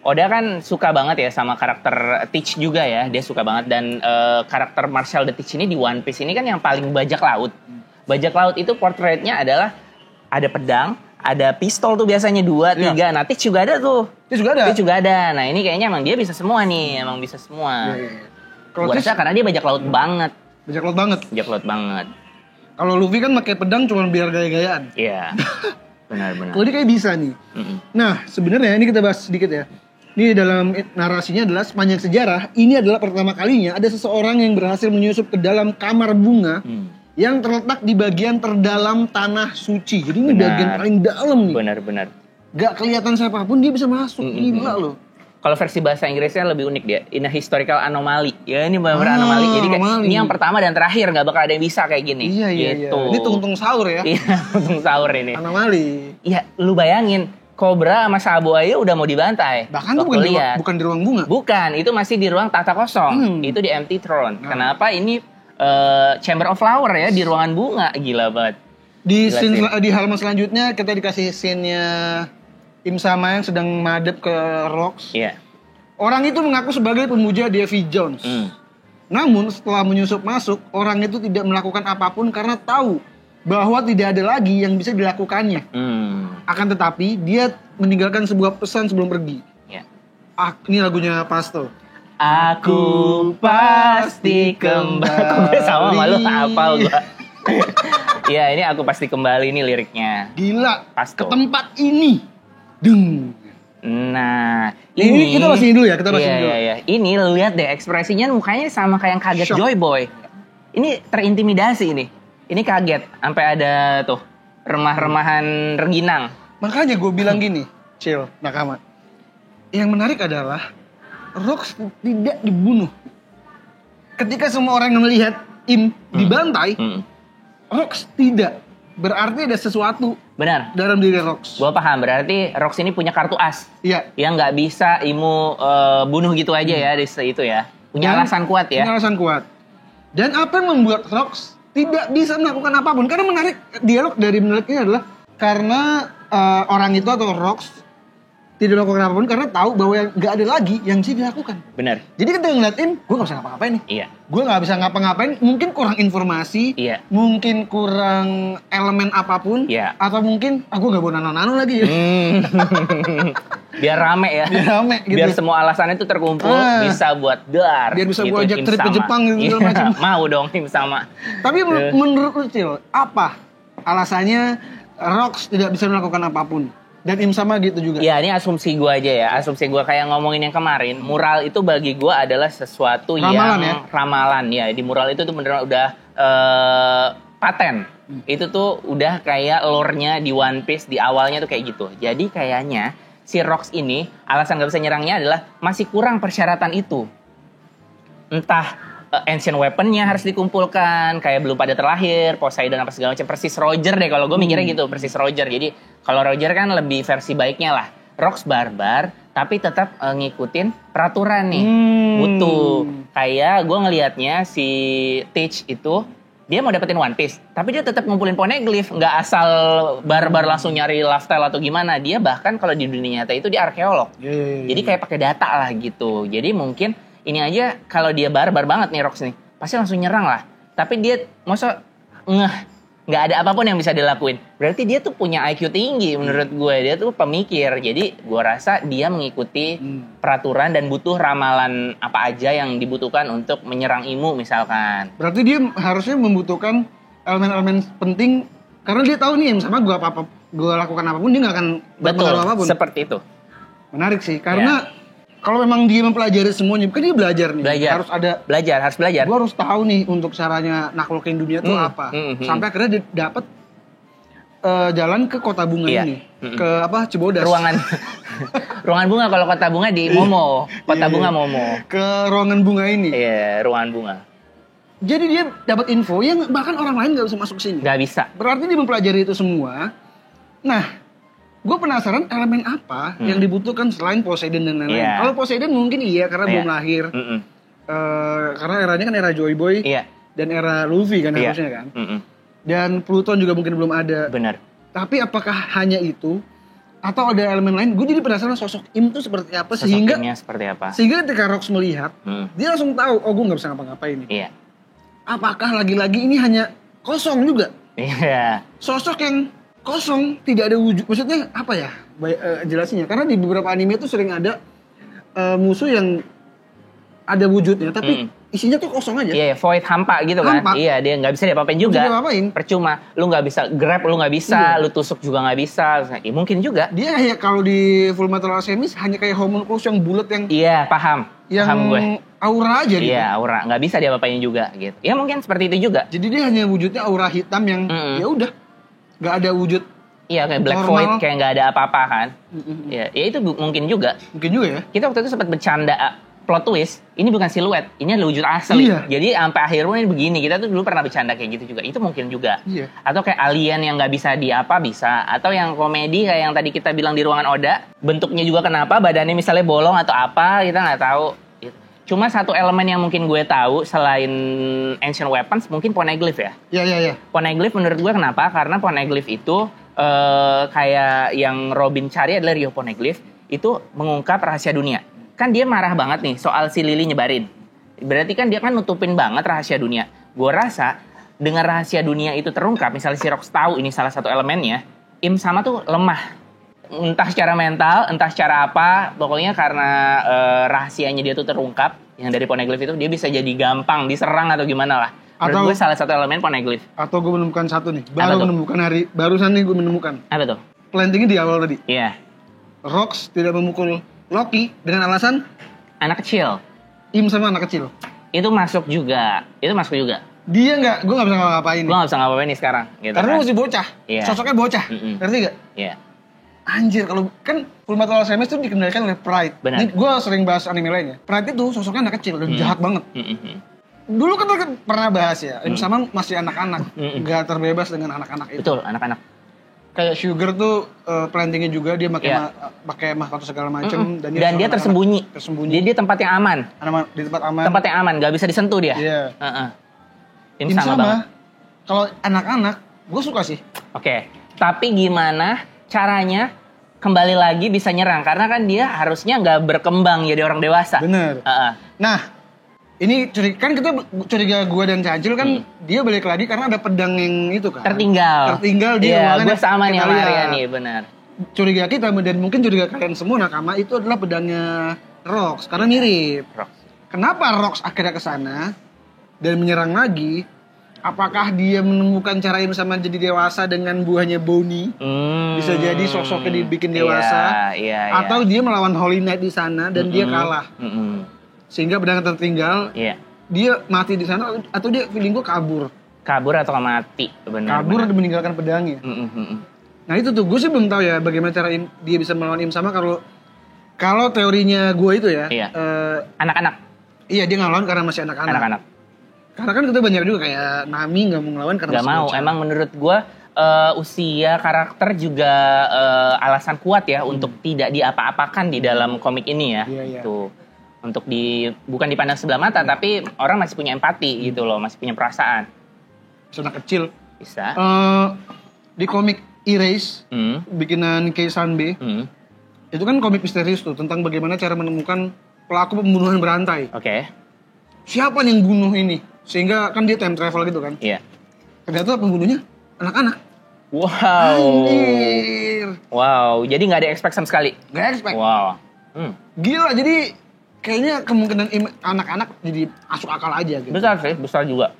B: Oda kan suka banget ya sama karakter Teach juga ya. Dia suka banget. Dan karakter Marshall the Teach ini di One Piece ini kan yang paling bajak laut. Bajak laut itu portraitnya adalah ada pedang, ada pistol tuh biasanya 2, 3. Nah, Teach juga ada tuh. Teach juga ada. Nah, ini kayaknya emang dia bisa semua nih. Emang bisa semua. Gue rasa karena dia bajak laut banget.
A: Bajak laut banget. Kalau Luffy kan pakai pedang cuma biar gaya-gayaan.
B: Iya. Benar-benar.
A: Kalau dia kayak bisa nih. Nah, sebenarnya ini kita bahas sedikit ya. Ini dalam narasinya adalah sepanjang sejarah, ini adalah pertama kalinya ada seseorang yang berhasil menyusup ke dalam kamar bunga yang terletak di bagian terdalam tanah suci. Jadi ini bagian paling dalam nih.
B: Benar-benar.
A: Gak kelihatan siapapun dia bisa masuk. Gila loh.
B: Kalau versi bahasa Inggrisnya lebih unik dia. In a historical anomaly. Ya ini benar-benar anomali. Jadi ini yang pertama dan terakhir, nggak bakal ada yang bisa kayak gini.
A: Iya. Ini tungtung sahur ya.
B: Iya, tungtung sahur ini.
A: Anomali.
B: Iya, lu bayangin. Cobra sama Sabo aja udah mau dibantai.
A: Bahkan itu bukan di ruang bunga.
B: Bukan, itu masih di ruang tata kosong. Itu di empty throne. Kenapa ini Chamber of Flower ya di ruangan bunga? Gila banget.
A: Di halaman selanjutnya kita dikasih scene-nya Im Sama yang sedang madep ke Rocks.
B: Iya.
A: Orang itu mengaku sebagai pemuja Davy Jones. Namun setelah menyusup masuk, orang itu tidak melakukan apapun karena tahu bahwa tidak ada lagi yang bisa dilakukannya. Akan tetapi dia meninggalkan sebuah pesan sebelum pergi.
B: Ya.
A: Ini lagunya Pasto.
B: Aku pasti kembali. Sama malu hafal gua. Iya, ini aku pasti kembali nih liriknya.
A: Gila.
B: Pasto.
A: Ke tempat ini. Deng.
B: Nah,
A: ini kita masih dulu ya, kita masih dulu.
B: Iya. Ini lu lihat deh ekspresinya mukanya sama kayak yang kaget
A: Shock.
B: Joy Boy. Ini terintimidasi ini. Ini kaget sampai ada tuh remah-remahan rengginang.
A: Makanya gue bilang gini, Cil, Nakama. Yang menarik adalah Rocks tidak dibunuh. Ketika semua orang melihat Im dibantai, Rocks tidak. Berarti ada sesuatu
B: Benar.
A: dalam diri Rocks.
B: Gua paham, berarti Rocks ini punya kartu as.
A: Iya.
B: Yang nggak bisa Imu bunuh gitu aja ya di itu ya. Punya alasan kuat ya.
A: Punya alasan kuat. Dan apa yang membuat Rocks tidak bisa melakukan apapun? Karena menarik dialog dari menarik ini adalah karena orang itu atau Rocks tidak melakukan apapun karena tahu bahwa yang nggak ada lagi yang bisa dilakukan.
B: Benar.
A: Jadi ketika ngeliatin, gue nggak bisa ngapa-ngapain nih.
B: Iya.
A: Gue nggak bisa ngapa-ngapain, mungkin kurang informasi,
B: Iya.
A: mungkin kurang elemen apapun,
B: Iya.
A: atau mungkin aku nggak mau nano-nano lagi.
B: Biar rame ya.
A: Biar rame gitu.
B: Biar semua alasannya itu terkumpul bisa buat dar.
A: Biar bisa
B: gitu,
A: gue ajak
B: Im
A: trip ke
B: Sama.
A: Jepang gitu segala
B: Iya,
A: macam.
B: Mau dong Im Sama.
A: Tapi menurut lu Cil, apa alasannya Rocks tidak bisa melakukan apapun? Dan Im Sama gitu juga.
B: Ya ini asumsi gue aja ya. Asumsi gue kayak ngomongin yang kemarin. Mural itu bagi gue adalah sesuatu
A: Ramalan
B: yang ramalan ya. Di mural itu tuh beneran udah paten. Itu tuh udah kayak lore-nya di One Piece di awalnya tuh kayak gitu. Jadi kayaknya si Rocks ini alasan gak bisa nyerangnya adalah masih kurang persyaratan itu. Entah ancient weapon-nya harus dikumpulkan, kayak belum pada terlahir, Poseidon apa segala macam, persis Roger deh kalau gue mikirnya gitu, persis Roger. Jadi kalau Roger kan lebih versi baiknya lah. Rocks barbar, tapi tetap ngikutin peraturan nih. Butuh. Kayak gue ngelihatnya si Teach itu, dia mau dapetin One Piece, tapi dia tetap ngumpulin poneglyph, nggak asal barbar langsung nyari lifestyle atau gimana. Dia bahkan kalau di dunia nyata itu dia arkeolog. Jadi kayak pakai data lah gitu. Jadi mungkin ini aja kalau dia barbar banget nih Rocks nih, pasti langsung nyerang lah. Tapi dia masa nggak ada apapun yang bisa dilakuin. Berarti dia tuh punya IQ tinggi menurut gue. Dia tuh pemikir. Jadi gue rasa dia mengikuti peraturan dan butuh ramalan apa aja yang dibutuhkan untuk menyerang Imu misalkan.
A: Berarti dia harusnya membutuhkan elemen-elemen penting karena dia tahu nih sama gue lakukan apapun dia nggak akan berpengaruh apapun.
B: Seperti itu.
A: Menarik sih karena kalau memang dia mempelajari semuanya, kan dia belajar nih. Harus belajar. Gue harus tahu nih untuk caranya naklukin dunia itu apa. Sampai akhirnya dia dapat jalan ke kota bunga ini. Ke apa? Cibodas.
B: Ruangan bunga kalau kota bunga di Momo. Kota bunga Momo.
A: Ke ruangan bunga ini.
B: Iya, ruangan bunga.
A: Jadi dia dapat info yang bahkan orang lain gak bisa masuk sini.
B: Gak bisa.
A: Berarti dia mempelajari itu semua. Nah, gue penasaran elemen apa yang dibutuhkan selain Poseidon dan lain-lain. Kalau Poseidon mungkin karena belum lahir. Karena eranya kan era Joy Boy dan era Luffy kan harusnya kan. Dan Pluton juga mungkin belum ada.
B: Benar.
A: Tapi apakah hanya itu atau ada elemen lain? Gue jadi penasaran sosok Im itu seperti apa sehingga ketika Rocks melihat dia langsung tahu, oh gue nggak bisa ngapa-ngapain ini.
B: Iya.
A: Apakah lagi-lagi ini hanya kosong juga?
B: Iya.
A: Sosok yang kosong, tidak ada wujud. Maksudnya apa ya? Jelasinnya. Karena di beberapa anime itu sering ada musuh yang ada wujudnya, tapi isinya tuh kosong aja.
B: Iya, void, hampa gitu kan. Iya, dia nggak bisa diapa-apain juga. Percuma. Lu nggak bisa grab, lu nggak bisa. Lu tusuk juga nggak bisa. Ya, mungkin juga.
A: Dia kayak kalau di Fullmetal Alchemist hanya kayak homunculus yang bulat yang...
B: Iya, paham.
A: Yang
B: paham gue.
A: Aura aja gitu.
B: Iya, aura. Nggak bisa diapa-apain juga gitu. Ya mungkin seperti itu juga.
A: Jadi dia hanya wujudnya aura hitam yang ya udah. Nggak ada wujud.
B: Iya, kayak black void, kayak nggak ada apa-apa kan. Ya itu mungkin juga.
A: Mungkin juga ya.
B: Kita waktu itu sempat bercanda plot twist, ini bukan siluet, ini adalah wujud asli.
A: Iya.
B: Jadi sampai akhirnya ini begini. Kita tuh dulu pernah bercanda kayak gitu juga. Itu mungkin juga.
A: Iya.
B: Atau kayak alien yang nggak bisa bisa. Atau yang komedi kayak yang tadi kita bilang di ruangan Oda, bentuknya juga kenapa, badannya misalnya bolong atau apa, kita nggak tahu. Cuma satu elemen yang mungkin gue tahu selain Ancient Weapons, mungkin Poneglyph ya.
A: Iya.
B: Poneglyph menurut gue kenapa? Karena Poneglyph itu kayak yang Robin cari adalah Rio Poneglyph, itu mengungkap rahasia dunia. Kan dia marah banget nih soal si Lily nyebarin. Berarti kan dia kan nutupin banget rahasia dunia. Gue rasa dengan rahasia dunia itu terungkap, misalnya si Rox tahu ini salah satu elemennya, Im sama tuh lemah. Entah secara mental, entah secara apa, pokoknya karena rahasianya dia tuh terungkap, yang dari Poneglyph itu dia bisa jadi gampang diserang atau gimana lah. Menurut gue salah satu elemen Poneglyph.
A: Atau gue menemukan satu nih, barusan nih gue menemukan.
B: Apa tuh?
A: Plantingnya di awal tadi.
B: Iya.
A: Rox tidak memukul Loki dengan alasan
B: anak kecil.
A: Im sama anak kecil.
B: Itu masuk juga.
A: Dia gue nggak bisa ngapain.
B: Gue nggak bisa ngapain nih sekarang. Gitu
A: karena
B: kan.
A: masih bocah.
B: Iya.
A: Sosoknya bocah. Ngerti gak?
B: Iya.
A: Anjir, kalau kan Fullmetal Alchemist itu dikendalikan oleh Pride.
B: Benar.
A: Ini gue sering bahas anime lainnya. Pride itu sosoknya anak kecil dan jahat banget. Dulu kan kita pernah bahas ya, Im sama masih anak-anak, nggak terbebas dengan anak-anak itu.
B: Betul, anak-anak.
A: Kayak Sugar tuh plantingnya juga dia pakai mahkota segala macam
B: dan dia tersembunyi. Dia tempat yang aman.
A: Di tempat aman.
B: Tempat yang aman, nggak bisa disentuh dia.
A: Iya.
B: Im sama banget.
A: Kalau anak-anak, gue suka sih.
B: Oke. Tapi gimana caranya kembali lagi bisa nyerang? Karena kan dia harusnya nggak berkembang jadi orang dewasa.
A: Bener. Nah, ini kan kita curiga gue dan Cancil kan dia balik lagi karena ada pedang yang itu kan.
B: Tertinggal
A: dia.
B: Iya, gue sama nih sama Arya nih, benar.
A: Curiga kita dan mungkin curiga kalian semua nakama itu adalah pedangnya Rox karena mirip. Kenapa Rox akhirnya ke sana dan menyerang lagi? Apakah dia menemukan cara yang sama jadi dewasa dengan buahnya Bonnie? Bisa jadi sosoknya dibikin dewasa. Atau dia melawan Holy Knight di sana dan dia kalah. Sehingga pedang tertinggal, dia mati di sana atau dia feeling gue kabur
B: atau mati,
A: kabur dan meninggalkan pedangnya. Nah itu tuh gue sih belum tahu ya bagaimana cara dia bisa melawan Im sama kalau teorinya gue itu ya
B: anak-anak.
A: Iya, dia ngelawan karena masih anak-anak. Karena kan kita banyak juga kayak Nami nggak mau ngelawan karena
B: nggak mau. Emang menurut gue usia karakter juga alasan kuat ya untuk tidak diapa-apakan di dalam komik ini ya. Tuh. Untuk bukan dipandang sebelah mata, tapi orang masih punya empati gitu loh, masih punya perasaan.
A: Anak kecil.
B: Bisa.
A: Di komik Erase, bikinan Kei Sanbe, itu kan komik misterius tuh, tentang bagaimana cara menemukan pelaku pembunuhan berantai.
B: Oke.
A: Siapa yang bunuh ini? Sehingga kan dia time travel gitu kan.
B: Iya.
A: Ternyata pembunuhnya anak-anak.
B: Wow.
A: Anjir.
B: Wow, jadi nggak ada expect sama sekali?
A: Nggak expect.
B: Wow.
A: Gila, jadi kayaknya kemungkinan anak-anak jadi masuk akal aja gitu.
B: Besar sih, besar juga.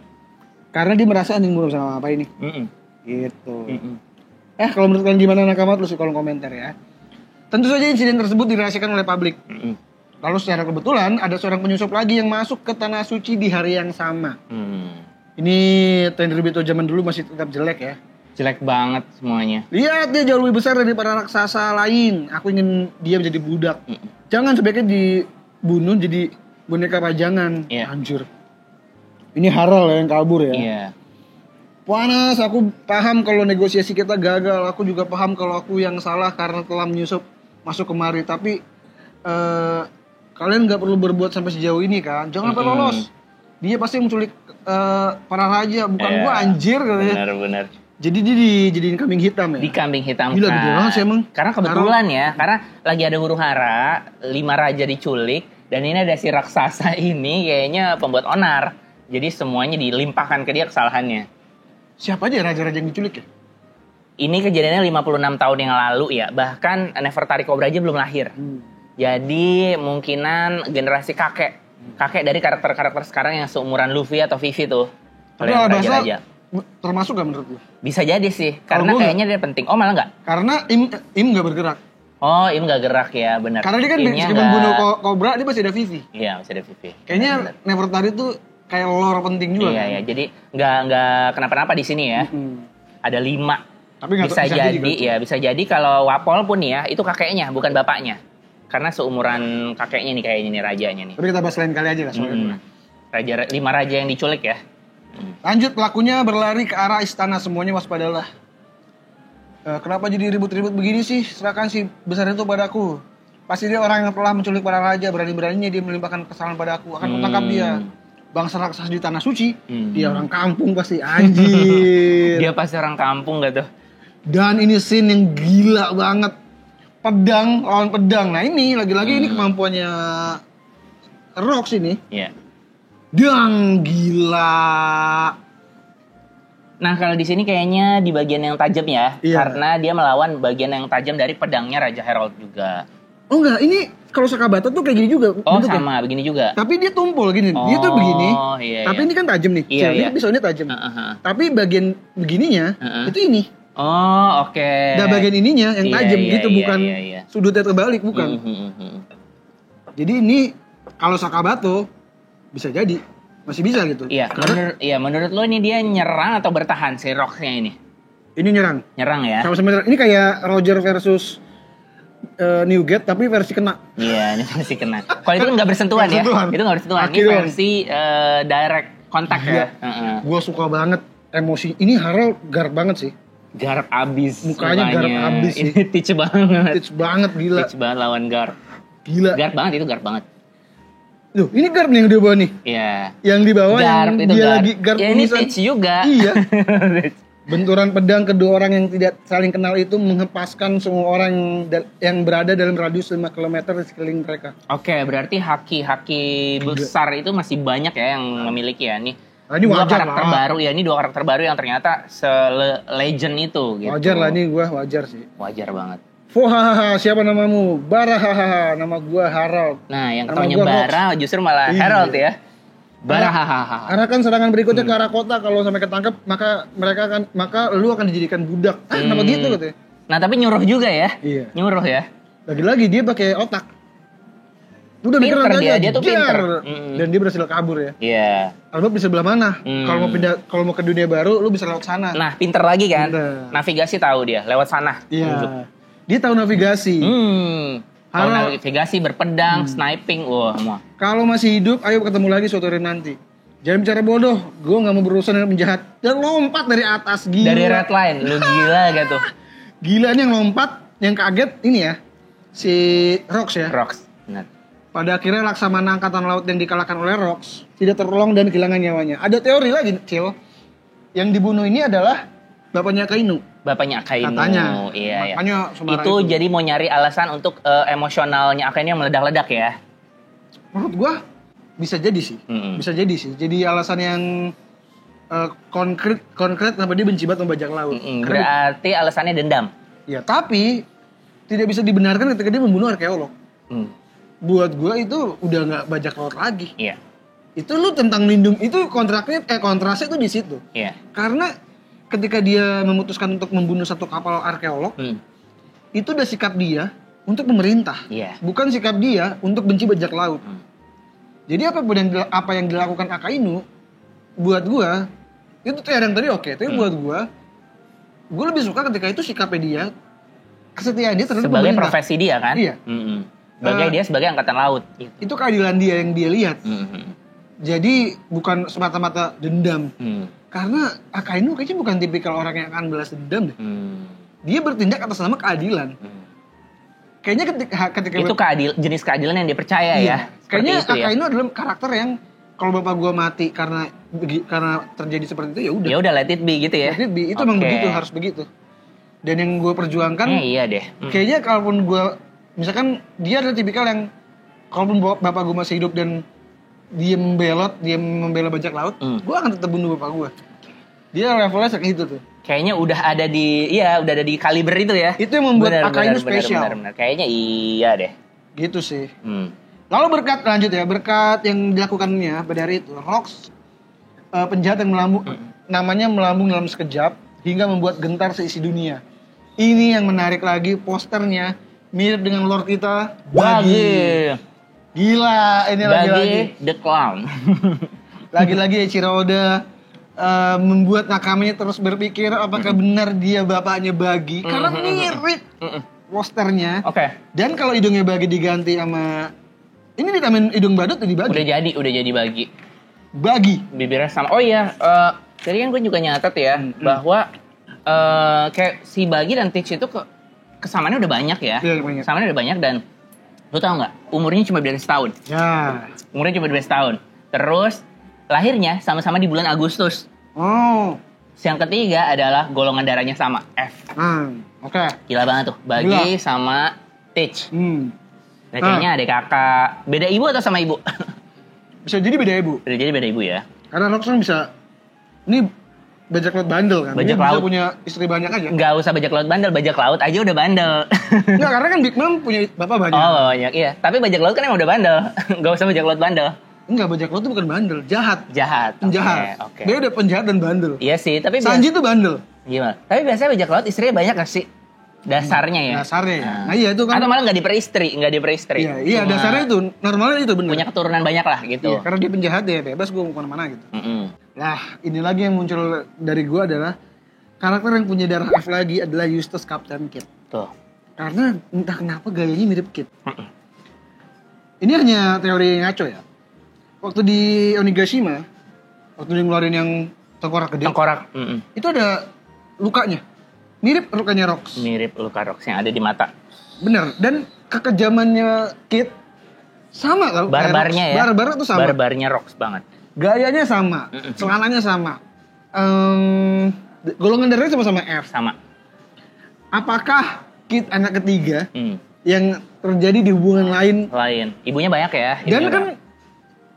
A: Karena dia merasa anjing belum sama apa ini. Gitu. Kalau menurut kalian gimana nakama, tulis di kolom komentar ya. Tentu saja insiden tersebut dirahasiakan oleh publik. Lalu secara kebetulan ada seorang penyusup lagi yang masuk ke tanah suci di hari yang sama. Ini Tenryubito zaman dulu masih tetap jelek ya.
B: Jelek banget semuanya.
A: Lihat, dia jauh lebih besar dari para raksasa lain. Aku ingin dia menjadi budak. Jangan sebaiknya dibunuh jadi boneka pajangan. Anjir. Ini Harald yang kabur ya. Panas, aku paham kalau negosiasi kita gagal. Aku juga paham kalau aku yang salah karena telah menyusup masuk kemari. Tapi kalian gak perlu berbuat sampai sejauh ini kan. Jangan sampai lolos. Dia pasti menculik para raja, bukan gua, anjir.
B: Benar.
A: Jadi dia dijadiin kambing hitam ya?
B: Di kambing hitam.
A: Gila, gede banget sih emang.
B: Karena kebetulan ya, karena lagi ada huru-hara, 5 raja diculik, dan ini ada si raksasa ini kayaknya pembuat onar. Jadi semuanya dilimpahkan ke dia kesalahannya.
A: siapa aja raja-raja yang diculik ya?
B: Ini kejadiannya 56 tahun yang lalu ya. Bahkan Nefertari Cobra aja belum lahir. Jadi mungkinan generasi kakek dari karakter-karakter sekarang yang seumuran Luffy atau Vivi tuh.
A: Tapi
B: Oleh
A: Alabasta
B: raja-raja.
A: termasuk gak menurut lu?
B: Bisa jadi sih. Karena kayaknya dia penting. Oh malah nggak?
A: Karena Im gak bergerak.
B: Oh Im nggak gerak ya benar.
A: Karena dia kan
B: Imnya
A: meskipun bunuh Cobra dia masih ada Vivi.
B: Iya masih ada Vivi.
A: Kayaknya Nefertari tuh kayak lore penting juga.
B: Iya
A: kan?
B: ya. Jadi nggak kenapa-napa di sini ya. Ada 5.
A: Tapi nggak
B: bisa jadi ya bisa jadi kalau Wapol pun ya itu kakeknya bukan bapaknya karena seumuran kakeknya nih kayaknya nih rajanya nih.
A: Tapi kita bahas lain kali aja lah soalnya.
B: 5 raja yang diculik ya.
A: Lanjut, pelakunya berlari ke arah istana, semuanya waspadalah. Kenapa jadi ribut-ribut begini sih? Serahkan si besar itu padaku. Pasti dia orang yang telah menculik para raja, berani-beraninya dia melimpahkan kesalahan padaku. Akan kutangkap dia. Bangsa raksasa di tanah suci, dia orang kampung pasti, anjir.
B: Dia pasti orang kampung gak tuh?
A: Dan ini scene yang gila banget. Pedang lawan pedang. Nah ini lagi-lagi ini kemampuannya Rox ini.
B: Iya.
A: Dang, gila.
B: Nah kalau di sini kayaknya di bagian yang tajam ya,
A: Iya.
B: karena dia melawan bagian yang tajam dari pedangnya Raja Herald juga.
A: Oh enggak, ini kalau Sakabata tuh kayak gini juga.
B: Oh
A: bentuknya.
B: sama, begini juga.
A: Tapi dia tumpul gini, dia tuh
B: Oh,
A: begini.
B: iya,
A: Tapi
B: iya.
A: ini kan tajam nih.
B: Iya,
A: Ini
B: iya.
A: pisaunya tajam. Tapi bagian begininya itu ini.
B: Oh oke.
A: Nah bagian ininya yang
B: Iya,
A: tajam
B: iya,
A: gitu,
B: iya,
A: bukan
B: iya, iya.
A: sudutnya terbalik, bukan. Jadi ini kalau Sakabato bisa jadi masih bisa gitu.
B: Iya, menurut lo ini dia nyerang atau bertahan si Rox-nya ini?
A: Ini nyerang.
B: Nyerang ya?
A: Sama-sama ini kayak Roger versus Newgate tapi versi kena.
B: Iya, ini masih kena. Kalau itu kan nggak bersentuhan ya?
A: Bersentuhan.
B: Itu nggak bersentuhan. Ini
A: Kaki doang.
B: versi direct kontak ya?
A: Gue suka banget emosi. Ini Harold garp banget sih.
B: Garp abis.
A: Mukanya garp abis sih.
B: Ini teach banget.
A: Teach banget, gila.
B: Teach banget lawan Garp.
A: Gila.
B: Garp banget itu, garp banget.
A: Loh, ini garp nih yang di bawah nih.
B: Iya.
A: Yang di bawah
B: Garp
A: yang
B: itu
A: dia
B: garp.
A: lagi garp
B: Ya ini
A: tulisan.
B: teach juga.
A: Iya. Benturan pedang kedua orang yang tidak saling kenal itu menghempaskan semua orang yang berada dalam radius 5 km di sekeliling mereka.
B: Oke, berarti haki-haki besar itu masih banyak ya yang memiliki ya nih.
A: Nah, ini wajar
B: karakter
A: lah.
B: baru ya, ini 2 karakter baru yang ternyata legend itu gitu.
A: Wajar lah, ini gue wajar sih.
B: Wajar banget.
A: Hahaha, siapa namamu? Bara, hahaha, nama gue Harold.
B: Nah, yang
A: Nama
B: ketawanya
A: gua
B: Bara justru malah
A: Iya.
B: Herald ya. Bara hahaha.
A: Arahkan serangan berikutnya ke arah kota, kalau sampai ketangkep maka lu akan dijadikan budak. Kenapa gitu katanya?
B: Nah, tapi nyuruh juga ya.
A: Iya.
B: Nyuruh ya.
A: Lagi-lagi dia pakai otak. Udah
B: Pinter
A: mikir aja,
B: dia tuh pinter.
A: Dan dia berhasil kabur ya.
B: Iya.
A: Albab di sebelah mana? Kalau mau ke dunia baru, lu bisa lewat sana.
B: Nah, pinter lagi kan.
A: Pinter.
B: Navigasi tahu dia lewat sana.
A: Iya. Dia tahu navigasi.
B: Tahu navigasi, berpedang, sniping, wah semua.
A: Kalau masih hidup, ayo ketemu lagi suatu hari nanti. Jangan bicara bodoh, gue gak mau berurusan dengan penjahat. Dan lompat dari atas, gila.
B: Dari red line, lu gila gitu.
A: Gila, ini yang lompat, yang kaget ini ya, si Rox ya.
B: Rox, benar.
A: Pada akhirnya Laksamana Angkatan Laut yang dikalahkan oleh Rox tidak tertolong dan kehilangan nyawanya. Ada teori lagi, Cil. Yang dibunuh ini adalah bapaknya Akainu.
B: Bapaknya Akainu.
A: Katanya.
B: Iya,
A: Makanya
B: iya. Itu jadi mau nyari alasan untuk emosionalnya Akainu yang meledak-ledak ya.
A: Menurut gua bisa jadi sih. Bisa jadi sih. Jadi alasan yang konkret kenapa dia benci banget sama bajak laut.
B: Berarti alasannya dendam.
A: Ya, tapi tidak bisa dibenarkan ketika dia membunuh arkeolog. Buat gua itu udah nggak bajak laut lagi.
B: Iya.
A: Itu lu tentang lindung, itu kontrasnya itu di situ.
B: Iya.
A: Karena ketika dia memutuskan untuk membunuh satu kapal arkeolog, itu udah sikap dia untuk pemerintah.
B: Iya.
A: Bukan sikap dia untuk benci bajak laut. Jadi apa yang dilakukan Akainu buat gua itu tuh yang tadi oke, tapi buat gua lebih suka ketika itu sikapnya dia, kesetiaan dia terhadap
B: sebagai
A: pemerintah.
B: profesi dia kan?
A: Iya.
B: Dia sebagai angkatan laut. Gitu.
A: Itu keadilan dia yang dia lihat. Jadi bukan semata-mata dendam. Karena Akainu kayaknya bukan tipikal orang yang akan balas dendam deh. Dia bertindak atas nama keadilan. Kayaknya ketika
B: itu jenis keadilan yang dia percaya ya.
A: Kayaknya
B: itu,
A: Akainu adalah karakter yang kalau bapak gua mati karena terjadi seperti itu ya udah.
B: Ya udah let it be gitu ya.
A: Let it be, itu memang begitu, harus begitu. Dan yang gua perjuangkan
B: iya deh.
A: Kayaknya kalaupun gua misalkan dia adalah tipikal yang kalaupun bapak gua masih hidup dan dia membela bajak laut, gua akan tetap bunuh bapak gua. Dia levelnya segitu tuh.
B: Kayaknya udah ada di kaliber itu ya.
A: Itu yang membuat AK ini spesial.
B: Benar. Kayaknya iya deh.
A: Gitu sih. Lalu berkat yang dilakukannya pada hari itu, Rox penjahat yang namanya melambung dalam sekejap hingga membuat gentar seisi dunia. Ini yang menarik lagi, posternya mirip dengan Lord kita, Bagi. Gila, ini lagi-lagi
B: The Clown.
A: Lagi-lagi Eiichiro Oda membuat nakamanya terus berpikir apakah benar dia bapaknya Bagi, karena mirip posternya. Dan kalau hidungnya Bagi diganti sama ini ditambahin hidung badut jadi Bagi.
B: Udah jadi
A: Bagi.
B: Bibirnya sama. Oh iya, tadi kan gue juga nyatet ya bahwa kayak si Bagi dan Teach itu kesamaannya udah banyak ya.
A: Iya, banyak.
B: Kesamaannya udah banyak dan lu tau nggak? Umurnya cuma beda setahun.
A: Ya.
B: Umurnya cuma beda setahun. Terus lahirnya sama-sama di bulan Agustus.
A: Oh.
B: Yang ketiga adalah golongan darahnya sama, F.
A: Oke.
B: Gila banget tuh, Bagi sama Teach. Nah, kayaknya adik kakak. Beda ibu atau sama ibu?
A: Bisa jadi beda ibu.
B: Bisa jadi beda ibu ya.
A: Karena Rox kan bisa, ini bajak laut bandel kan.
B: Bajak
A: dia
B: laut.
A: Bisa punya istri banyak aja.
B: Nggak usah bajak laut bandel, bajak laut aja udah bandel.
A: Enggak, karena kan Big Mom punya bapak banyak.
B: Oh banyak, iya. Tapi bajak laut kan emang udah bandel. Nggak usah bajak laut bandel.
A: Enggak, bajak laut itu bukan bandel, jahat. Penjahat.
B: Oke.
A: Dia udah penjahat dan bandel.
B: Iya sih, tapi
A: Sanji tuh bandel.
B: Gimana? Tapi biasanya bajak laut istrinya banyak gak sih? Dasarnya ya?
A: Dasarnya ya. Nah iya itu kan.
B: Atau malah nggak diperistri.
A: Iya dasarnya itu, normalnya itu bener.
B: Punya keturunan banyak lah gitu.
A: Iya, karena dia penjahat ya bebas gue mau kemana-mana gitu. Nah ini lagi yang muncul dari gue adalah karakter yang punya darah F lagi adalah Eustace Captain Kidd.
B: Tuh.
A: Karena entah kenapa gayanya mirip Kidd. Ini hanya teori ngaco ya. Waktu di Onigashima, waktu dia ngeluarin yang tengkorak gede. Itu ada lukanya. Mirip lukanya Rox.
B: Mirip luka Rox yang ada di mata.
A: Bener. Dan kekejamannya Kidd sama tau.
B: Barbarnya ya.
A: Barbar tuh sama.
B: Barbarnya Rox banget.
A: Gayanya sama. Celananya sama. Golongan darahnya sama-sama F.
B: Sama.
A: Apakah Kidd anak ketiga yang terjadi di hubungan lain?
B: Ibunya banyak ya.
A: Dan kan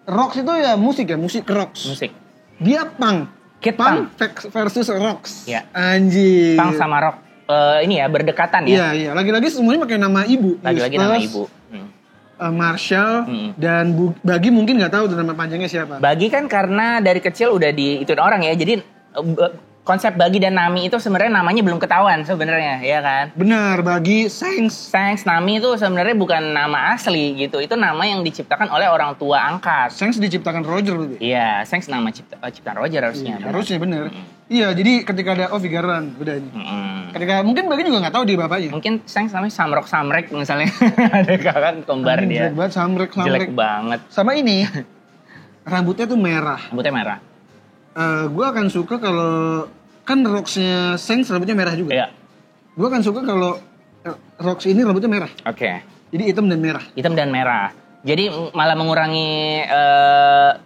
A: Rox itu ya musik Rox.
B: Musik.
A: Dia punk.
B: Kidd
A: punk versus Rox.
B: Ya.
A: Anjir.
B: Punk sama Rox. Ini ya berdekatan ya.
A: Iya. Lagi-lagi semuanya pakai nama ibu.
B: Lagi-lagi nama ibu.
A: Marshall dan Bagi mungkin nggak tahu nama panjangnya siapa.
B: Bagi kan karena dari kecil udah diituin orang ya. Jadi konsep Bagi dan Nami itu sebenarnya namanya belum ketahuan sebenarnya, ya kan?
A: Benar, Bagi, Shanks,
B: Nami itu sebenarnya bukan nama asli gitu. Itu nama yang diciptakan oleh orang tua angkat.
A: Shanks diciptakan Roger berarti?
B: Iya, Shanks nama ciptaan Roger harusnya.
A: Iya, harusnya benar. Iya, jadi ketika ada Vigaran udah ini. Ketika mungkin Bagi juga nggak tahu dia bapaknya.
B: Mungkin Shanks namanya Samrek misalnya. Ada kakak kembar dia.
A: Jelek banget Samrek.
B: Jelek banget.
A: Sama ini rambutnya tuh merah. Gue akan suka kalau kan Rox-nya Shanks rambutnya merah juga.
B: Iya.
A: Gue akan suka kalau Rox ini rambutnya merah.
B: Oke.
A: Jadi hitam dan merah.
B: Jadi malah mengurangi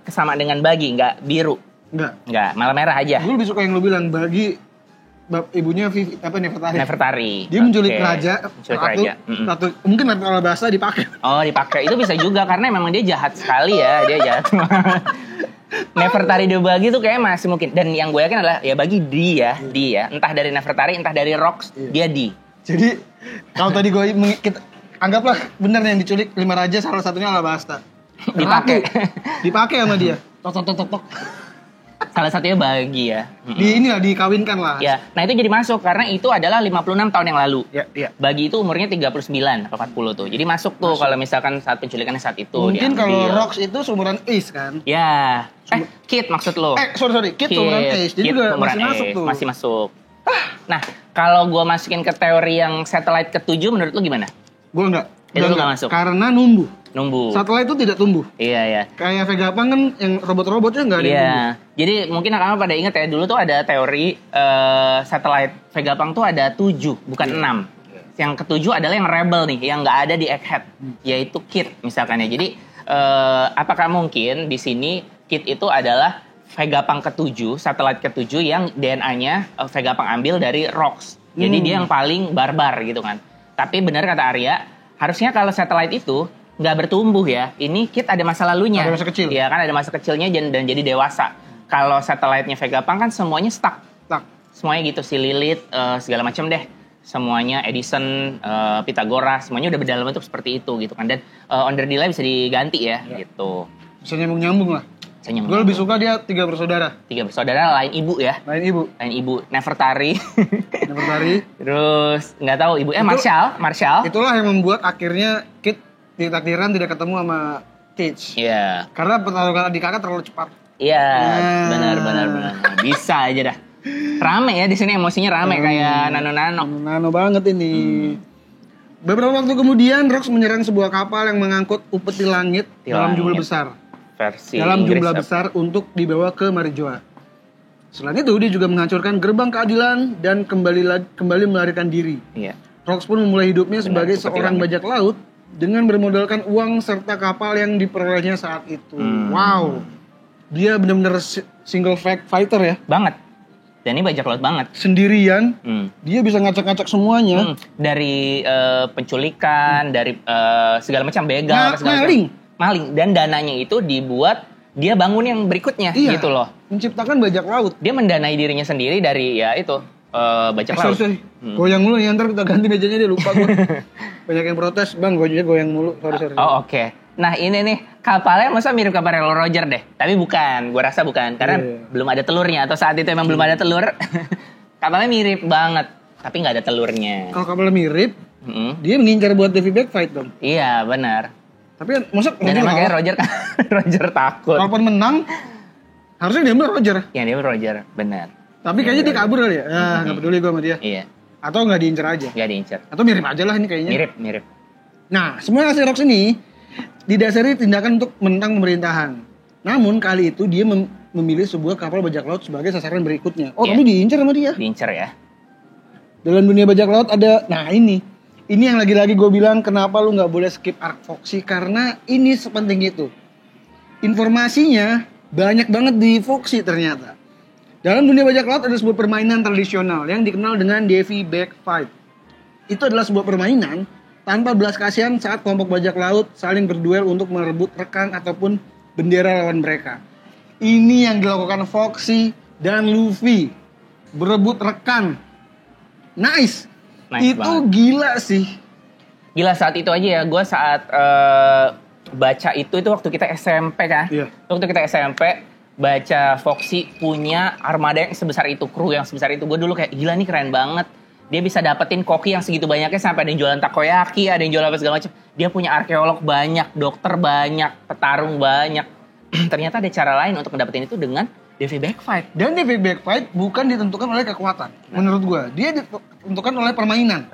B: kesamaan dengan Bagi, nggak biru. Nggak, malah merah aja.
A: Gue lebih suka yang lo bilang Bagi ibunya Nefertari. Dia menculik raja. Ratu. Mungkin kalau bahasa dipakai.
B: Oh, dipakai. Itu bisa juga karena memang dia jahat sekali ya, dia jahat. Nefertari dia Bagi tuh kayak masih mungkin. Dan yang gue yakin adalah ya Bagi dia. Entah dari Nefertari, entah dari Rox, dia di.
A: Jadi kalau tadi gue anggaplah benar yang diculik 5 raja salah satunya Alabasta. Dipakai sama dia. Tok.
B: Salah satunya Bagi ya.
A: Dikawinkan lah.
B: Ya, nah itu jadi masuk karena itu adalah 56 tahun yang lalu.
A: Iya.
B: Bagi itu umurnya 39 atau 40 tuh. Jadi masuk tuh kalau misalkan saat penculikannya saat itu.
A: Mungkin kalau Rox itu seumuran Ace kan?
B: Ya. Kidd maksud lo.
A: Sorry. Kidd seumuran Ace. Jadi juga masih masuk tuh.
B: Masih masuk. Nah, kalau gue masukin ke teori yang satelit ke-7 menurut lo gimana?
A: Gue enggak.
B: Itu nggak masuk.
A: Karena numbuh.
B: Satelit
A: itu tidak tumbuh.
B: Iya.
A: Kayak Vegapunk kan yang robot-robotnya nggak ada yang tumbuh.
B: Jadi mungkin akan pada ingat ya dulu tuh ada teori satelit Vegapunk tuh ada 7 bukan 6. Yang ke-7 adalah yang rebel nih, yang nggak ada di Egghead, yaitu Kidd misalkan ya. Jadi apakah mungkin di sini Kidd itu adalah Vegapunk ke-7, satelit ke-7 yang DNA-nya Vegapunk ambil dari Rox. Jadi dia yang paling barbar gitu kan. Tapi benar kata Arya, harusnya kalau satelit itu nggak bertumbuh ya. Ini Kidd ada masa lalunya.
A: Ada masa kecil.
B: Iya kan ada masa kecilnya dan jadi dewasa. kalau satellite-nya Vegapunk kan semuanya stuck.
A: Tak.
B: Semuanya gitu, si Lilith, segala macam deh. Semuanya Edison, Pythagoras, semuanya udah dalam bentuk seperti itu gitu kan. Dan onder delay bisa diganti ya gitu.
A: Bisa nyambung-nyambung lah. Gue lebih suka dia 3 bersaudara.
B: 3 bersaudara, lain ibu ya.
A: Lain ibu.
B: Nefertari.
A: Nefertari.
B: Terus nggak tahu ibu Marshall.
A: Itulah yang membuat akhirnya Kit ditakdirkan tidak ketemu sama Teach.
B: Iya.
A: Karena pertarungan adik kakak terlalu cepat.
B: Iya, benar. Bisa aja dah. Rame ya di sini, emosinya rame kayak nano-nano.
A: Nano banget ini. Beberapa waktu kemudian Rox menyerang sebuah kapal yang mengangkut upeti langit dalam jumlah besar.
B: Versi
A: jumlah besar untuk dibawa ke Marijoa. Selain itu dia juga menghancurkan gerbang keadilan dan kembali melarikan diri.
B: Iya.
A: Rox pun memulai hidupnya sebagai seorang bajak laut dengan bermodalkan uang serta kapal yang diperolehnya saat itu. Wow. Dia benar-benar single fighter ya.
B: Banget. Dan ini bajak laut banget.
A: Sendirian, dia bisa ngacak-ngacak semuanya.
B: Dari penculikan, dari segala macam begal, maling. Dan dananya itu dibuat dia bangun yang berikutnya gitu loh.
A: Menciptakan bajak laut.
B: Dia mendanai dirinya sendiri dari ya itu bajak laut.
A: Goyang mulu nih, ntar kita ganti mejanya dia lupa gue. Banyak yang protes, bang gue goyang mulu. Sorry.
B: Oh oke. Nah ini nih kapalnya masa mirip kapal Roger deh. Tapi bukan, gue rasa bukan. Karena belum ada telurnya. Atau saat itu emang belum ada telur. Kapalnya mirip banget. Tapi gak ada telurnya.
A: Kalau kapalnya mirip, dia mengincar buat Davy Backfight dong.
B: Iya benar.
A: Tapi masa
B: dan makanya Roger kan Roger takut.
A: Kalaupun menang, harusnya dia ambil Roger.
B: Iya dia Roger, benar.
A: Tapi kayaknya dia kabur kali ya. Gak peduli gue sama dia.
B: Iya.
A: Atau gak diincar aja.
B: Gak diincar.
A: Atau mirip aja lah ini kayaknya.
B: Mirip.
A: Nah, semua aksi Rox ini didasari tindakan untuk menentang pemerintahan. Namun kali itu dia memilih sebuah kapal bajak laut sebagai sasaran berikutnya. Oh, kamu diincar sama dia?
B: Diincar ya.
A: Dalam dunia bajak laut ada, nah ini yang lagi-lagi gue bilang kenapa lu nggak boleh skip arc Foxy, karena ini sepenting itu. Informasinya banyak banget di Foxy ternyata. Dalam dunia bajak laut ada sebuah permainan tradisional yang dikenal dengan Davy Backfight. Itu adalah sebuah permainan tanpa belas kasihan saat kelompok bajak laut saling berduel untuk merebut rekan ataupun bendera lawan mereka. Ini yang dilakukan Foxy dan Luffy. Berebut rekan. Nice itu banget. Gila sih.
B: Gila saat itu aja ya. Gue saat baca itu waktu kita SMP kan.
A: Iya.
B: Waktu kita SMP baca Foxy punya armada yang sebesar itu. Kru yang sebesar itu. Gue dulu kayak gila nih keren banget. Dia bisa dapetin koki yang segitu banyaknya sampai ada yang jualan takoyaki, ada yang jualan apa segala macam. Dia punya arkeolog banyak, dokter banyak, petarung banyak. Ternyata ada cara lain untuk mendapatkan itu dengan Davy Backfight.
A: Dan Davy Backfight bukan ditentukan oleh kekuatan. Menurut gua, dia ditentukan oleh permainan.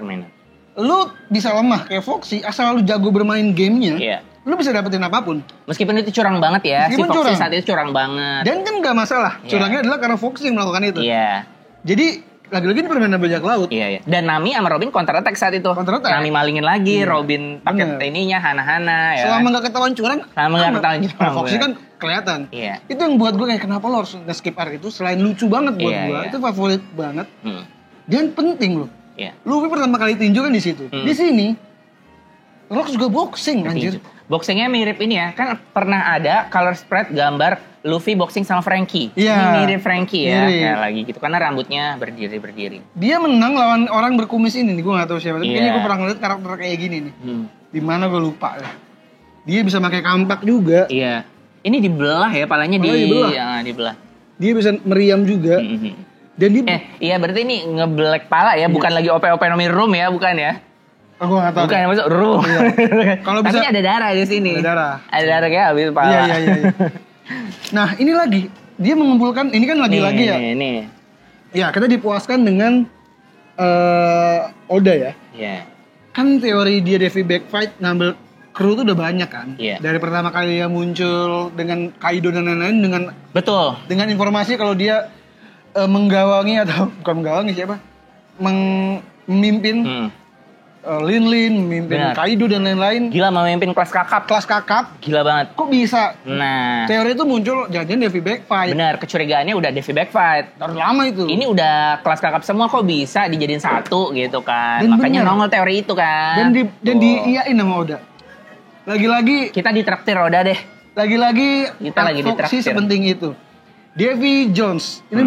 A: Lu bisa lemah kayak Foxy, asal lu jago bermain gamenya.
B: Iya.
A: Lu bisa dapetin apapun.
B: Meskipun itu curang banget ya.
A: Meskipun
B: si Foxy
A: curang.
B: saat itu curang banget.
A: Dan kan gak masalah. Curangnya adalah karena Foxy yang melakukan itu.
B: Iya.
A: Jadi lagi-lagi di permainan bajak laut.
B: Iya. Dan Nami sama Robin counter attack saat itu. Nami malingin lagi, Robin pakai ininya hana-hana ya.
A: Selama gak ketahuan curang. Foxy kan kelihatan.
B: Iya.
A: Itu yang buat gue kayak kenapa lo harus nge-skip arc itu, selain lucu banget buat gue. Itu favorit banget. Dan penting loh.
B: Iya.
A: Luffy pertama kali tinju kan di situ. Di sini Rox juga boxing anjir.
B: Boxingnya mirip ini ya. Kan pernah ada color spread gambar Luffy boxing sama Frankie.
A: Iya.
B: Ini mirip Frankie ya. Kayak lagi gitu. Karena rambutnya berdiri.
A: Dia menang lawan orang berkumis ini nih. Gue gak tahu siapa. Tapi kayaknya gue pernah ngeliat karakter kayak gini nih. Dimana gue lupa lah. Dia bisa pakai kampak juga.
B: Iya. Ini dibelah ya. Palanya dibelah.
A: Dia bisa meriam juga. Dan dia...
B: iya berarti ini ngebelek pala ya. Bukan lagi OP-OP nomor room ya. Bukan ya.
A: Aku gak tahu.
B: Bukan maksud room. Kalau bisa. Tapi ada darah di sini. Ada darah kayak habis pala.
A: Iya. Nah ini lagi. Dia mengumpulkan. Ini kan lagi-lagi ya.
B: Ini.
A: Ya kita dipuaskan dengan Oda ya.
B: Iya.
A: Kan teori dia Davy Backfight ngambil kru tuh udah banyak kan.
B: Iya.
A: Dari pertama kali dia muncul dengan Kaido dan lain-lain dengan.
B: Betul.
A: Dengan informasi kalau dia menggawangi atau bukan menggawangi siapa? Memimpin. Lin, memimpin Kaido dan lain-lain.
B: Gila memimpin kelas kakap. Gila banget.
A: Kok bisa?
B: Nah.
A: Teori itu muncul jangan Davy Backfight.
B: Benar, kecurigaannya udah Davy Backfight.
A: Terus lama itu.
B: Ini udah kelas kakap semua kok bisa dijadiin satu gitu kan. Dan makanya nongol teori itu kan.
A: Dan diiyain sama Oda. Lagi-lagi.
B: Kita ditraktir Oda deh.
A: Lagi-lagi.
B: Kita lagi ditraktir.
A: Foxy sepenting itu. Davy Jones. Ini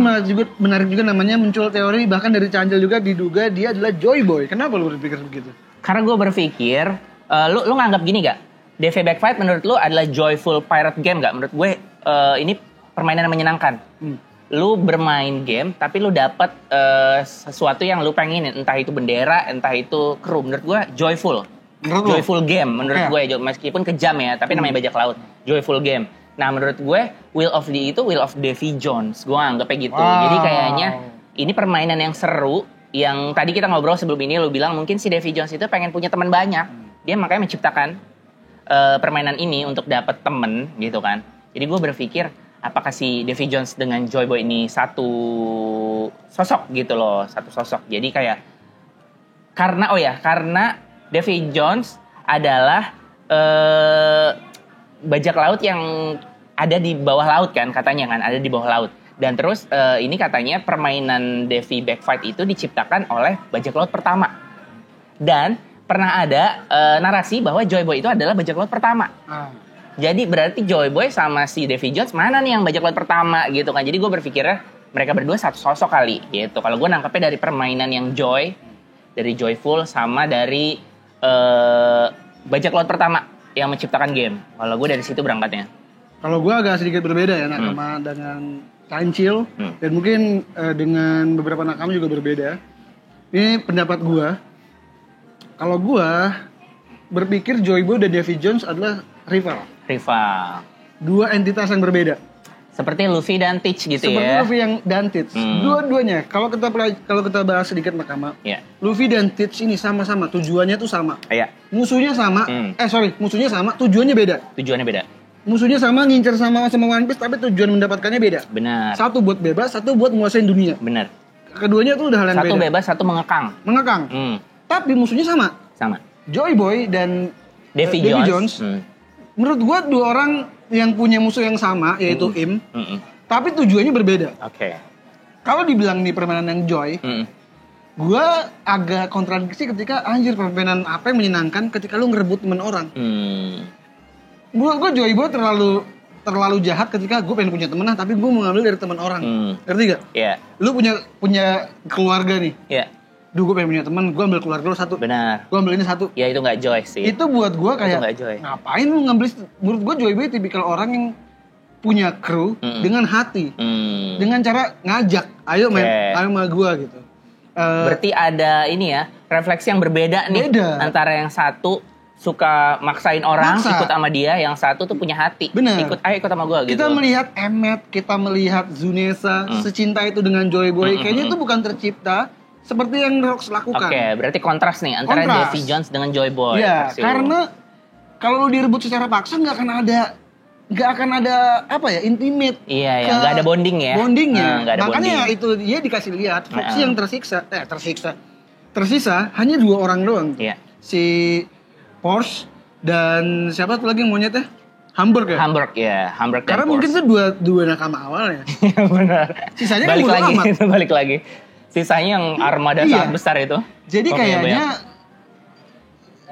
A: menarik juga namanya, muncul teori bahkan dari Canjel juga diduga dia adalah Joy Boy. Kenapa lu berpikir begitu?
B: Karena gue berpikir, lu nganggap gini gak? DV Backfight menurut lu adalah joyful pirate game gak? Menurut gue ini permainan yang menyenangkan. Lu bermain game tapi lu dapat sesuatu yang lu pengenin, entah itu bendera, entah itu kru. Menurut gue joyful. Joyful game menurut gue, meskipun kejam ya, tapi namanya bajak laut. Joyful game. Nah menurut gue Will of Davy Jones. Gue anggapnya gitu. Jadi kayaknya ini permainan yang seru. Yang tadi kita ngobrol sebelum ini, lu bilang mungkin si Davy Jones itu pengen punya teman banyak. Dia makanya menciptakan permainan ini untuk dapat temen gitu kan. Jadi gue berpikir apakah si Davy Jones dengan Joy Boy ini satu sosok gitu loh, satu sosok. Jadi kayak karena Davy Jones adalah bajak laut yang ada di bawah laut kan, katanya kan ada di bawah laut. Dan terus ini katanya permainan Davy Backfight itu diciptakan oleh bajak laut pertama. Dan pernah ada narasi bahwa Joy Boy itu adalah bajak laut pertama. Jadi berarti Joy Boy sama si Davy Jones mana nih yang bajak laut pertama gitu kan. Jadi gue berpikirnya mereka berdua satu sosok kali gitu. Kalau gue nangkepnya dari permainan yang Joy, dari Joyful sama dari bajak laut pertama yang menciptakan game. Kalau gue dari situ berangkatnya.
A: Kalau gue agak sedikit berbeda ya nakama dengan Kancil dan mungkin dengan beberapa nakama juga berbeda. Ini pendapat gue. Kalau gue berpikir Joy Boy dan Davy Jones adalah rival. Dua entitas yang berbeda.
B: Seperti Luffy dan Teach gitu
A: Seperti
B: ya.
A: Luffy dan Teach. Dua-duanya. Kalau kita bahas sedikit nakama. Luffy dan Teach ini sama-sama. Tujuannya tuh sama. Musuhnya sama. Musuhnya sama. Tujuannya beda. Musuhnya sama, ngincer sama One Piece, tapi tujuan mendapatkannya beda.
B: Benar.
A: Satu buat bebas, satu buat menguasain dunia.
B: Benar.
A: Keduanya tuh udah hal yang beda.
B: Satu bebas, satu mengekang.
A: Tapi musuhnya sama. Joy Boy dan
B: Davy Jones.
A: Menurut gua dua orang yang punya musuh yang sama, yaitu Im. Tapi tujuannya berbeda. Kalau dibilang nih permainan yang Joy, gua agak kontradiksi ketika anjir permainan apa yang menyenangkan ketika lu ngerebut temen orang. Menurut gue Joy Boy terlalu jahat ketika gue pengen punya temen tapi gue mau ngambil dari teman orang. Ngerti gak? Lu punya keluarga nih. Duh gue pengen punya temen, gue ambil keluarga lu satu.
B: Benar.
A: Gue ambil ini satu.
B: Ya itu gak Joy sih.
A: Itu buat gue kayak ngapain lu ngambil. Menurut gue Joy Boy tipikal orang yang punya kru dengan hati. Dengan cara ngajak. Ayo men, ayo sama gue gitu.
B: Berarti ada ini ya, refleksi yang berbeda nih. Antara yang satu suka maksain orang ikut sama dia, yang satu tuh punya hati.
A: Bener.
B: Ikut sama gue gitu.
A: Kita melihat Emmet, kita melihat Zunesa secinta itu dengan Joy Boy. Kayaknya itu bukan tercipta seperti yang Rox lakukan.
B: Berarti kontras nih antara Davy Jones dengan Joy Boy.
A: Iya, karena kalau lu direbut secara paksa nggak akan ada apa ya, intimate.
B: Iya, nggak ada bondingnya.
A: Makanya bonding. Itu dia dikasih lihat Foxy yang tersisa hanya dua orang doang. Si Porsche dan siapa tuh lagi yang monyetnya? Hamburg ya?
B: Hamburg.
A: Karena mungkin itu dua nakama awalnya.
B: Iya benar.
A: Sisanya
B: balik lagi. Sisanya yang armada sangat besar itu.
A: Jadi kayaknya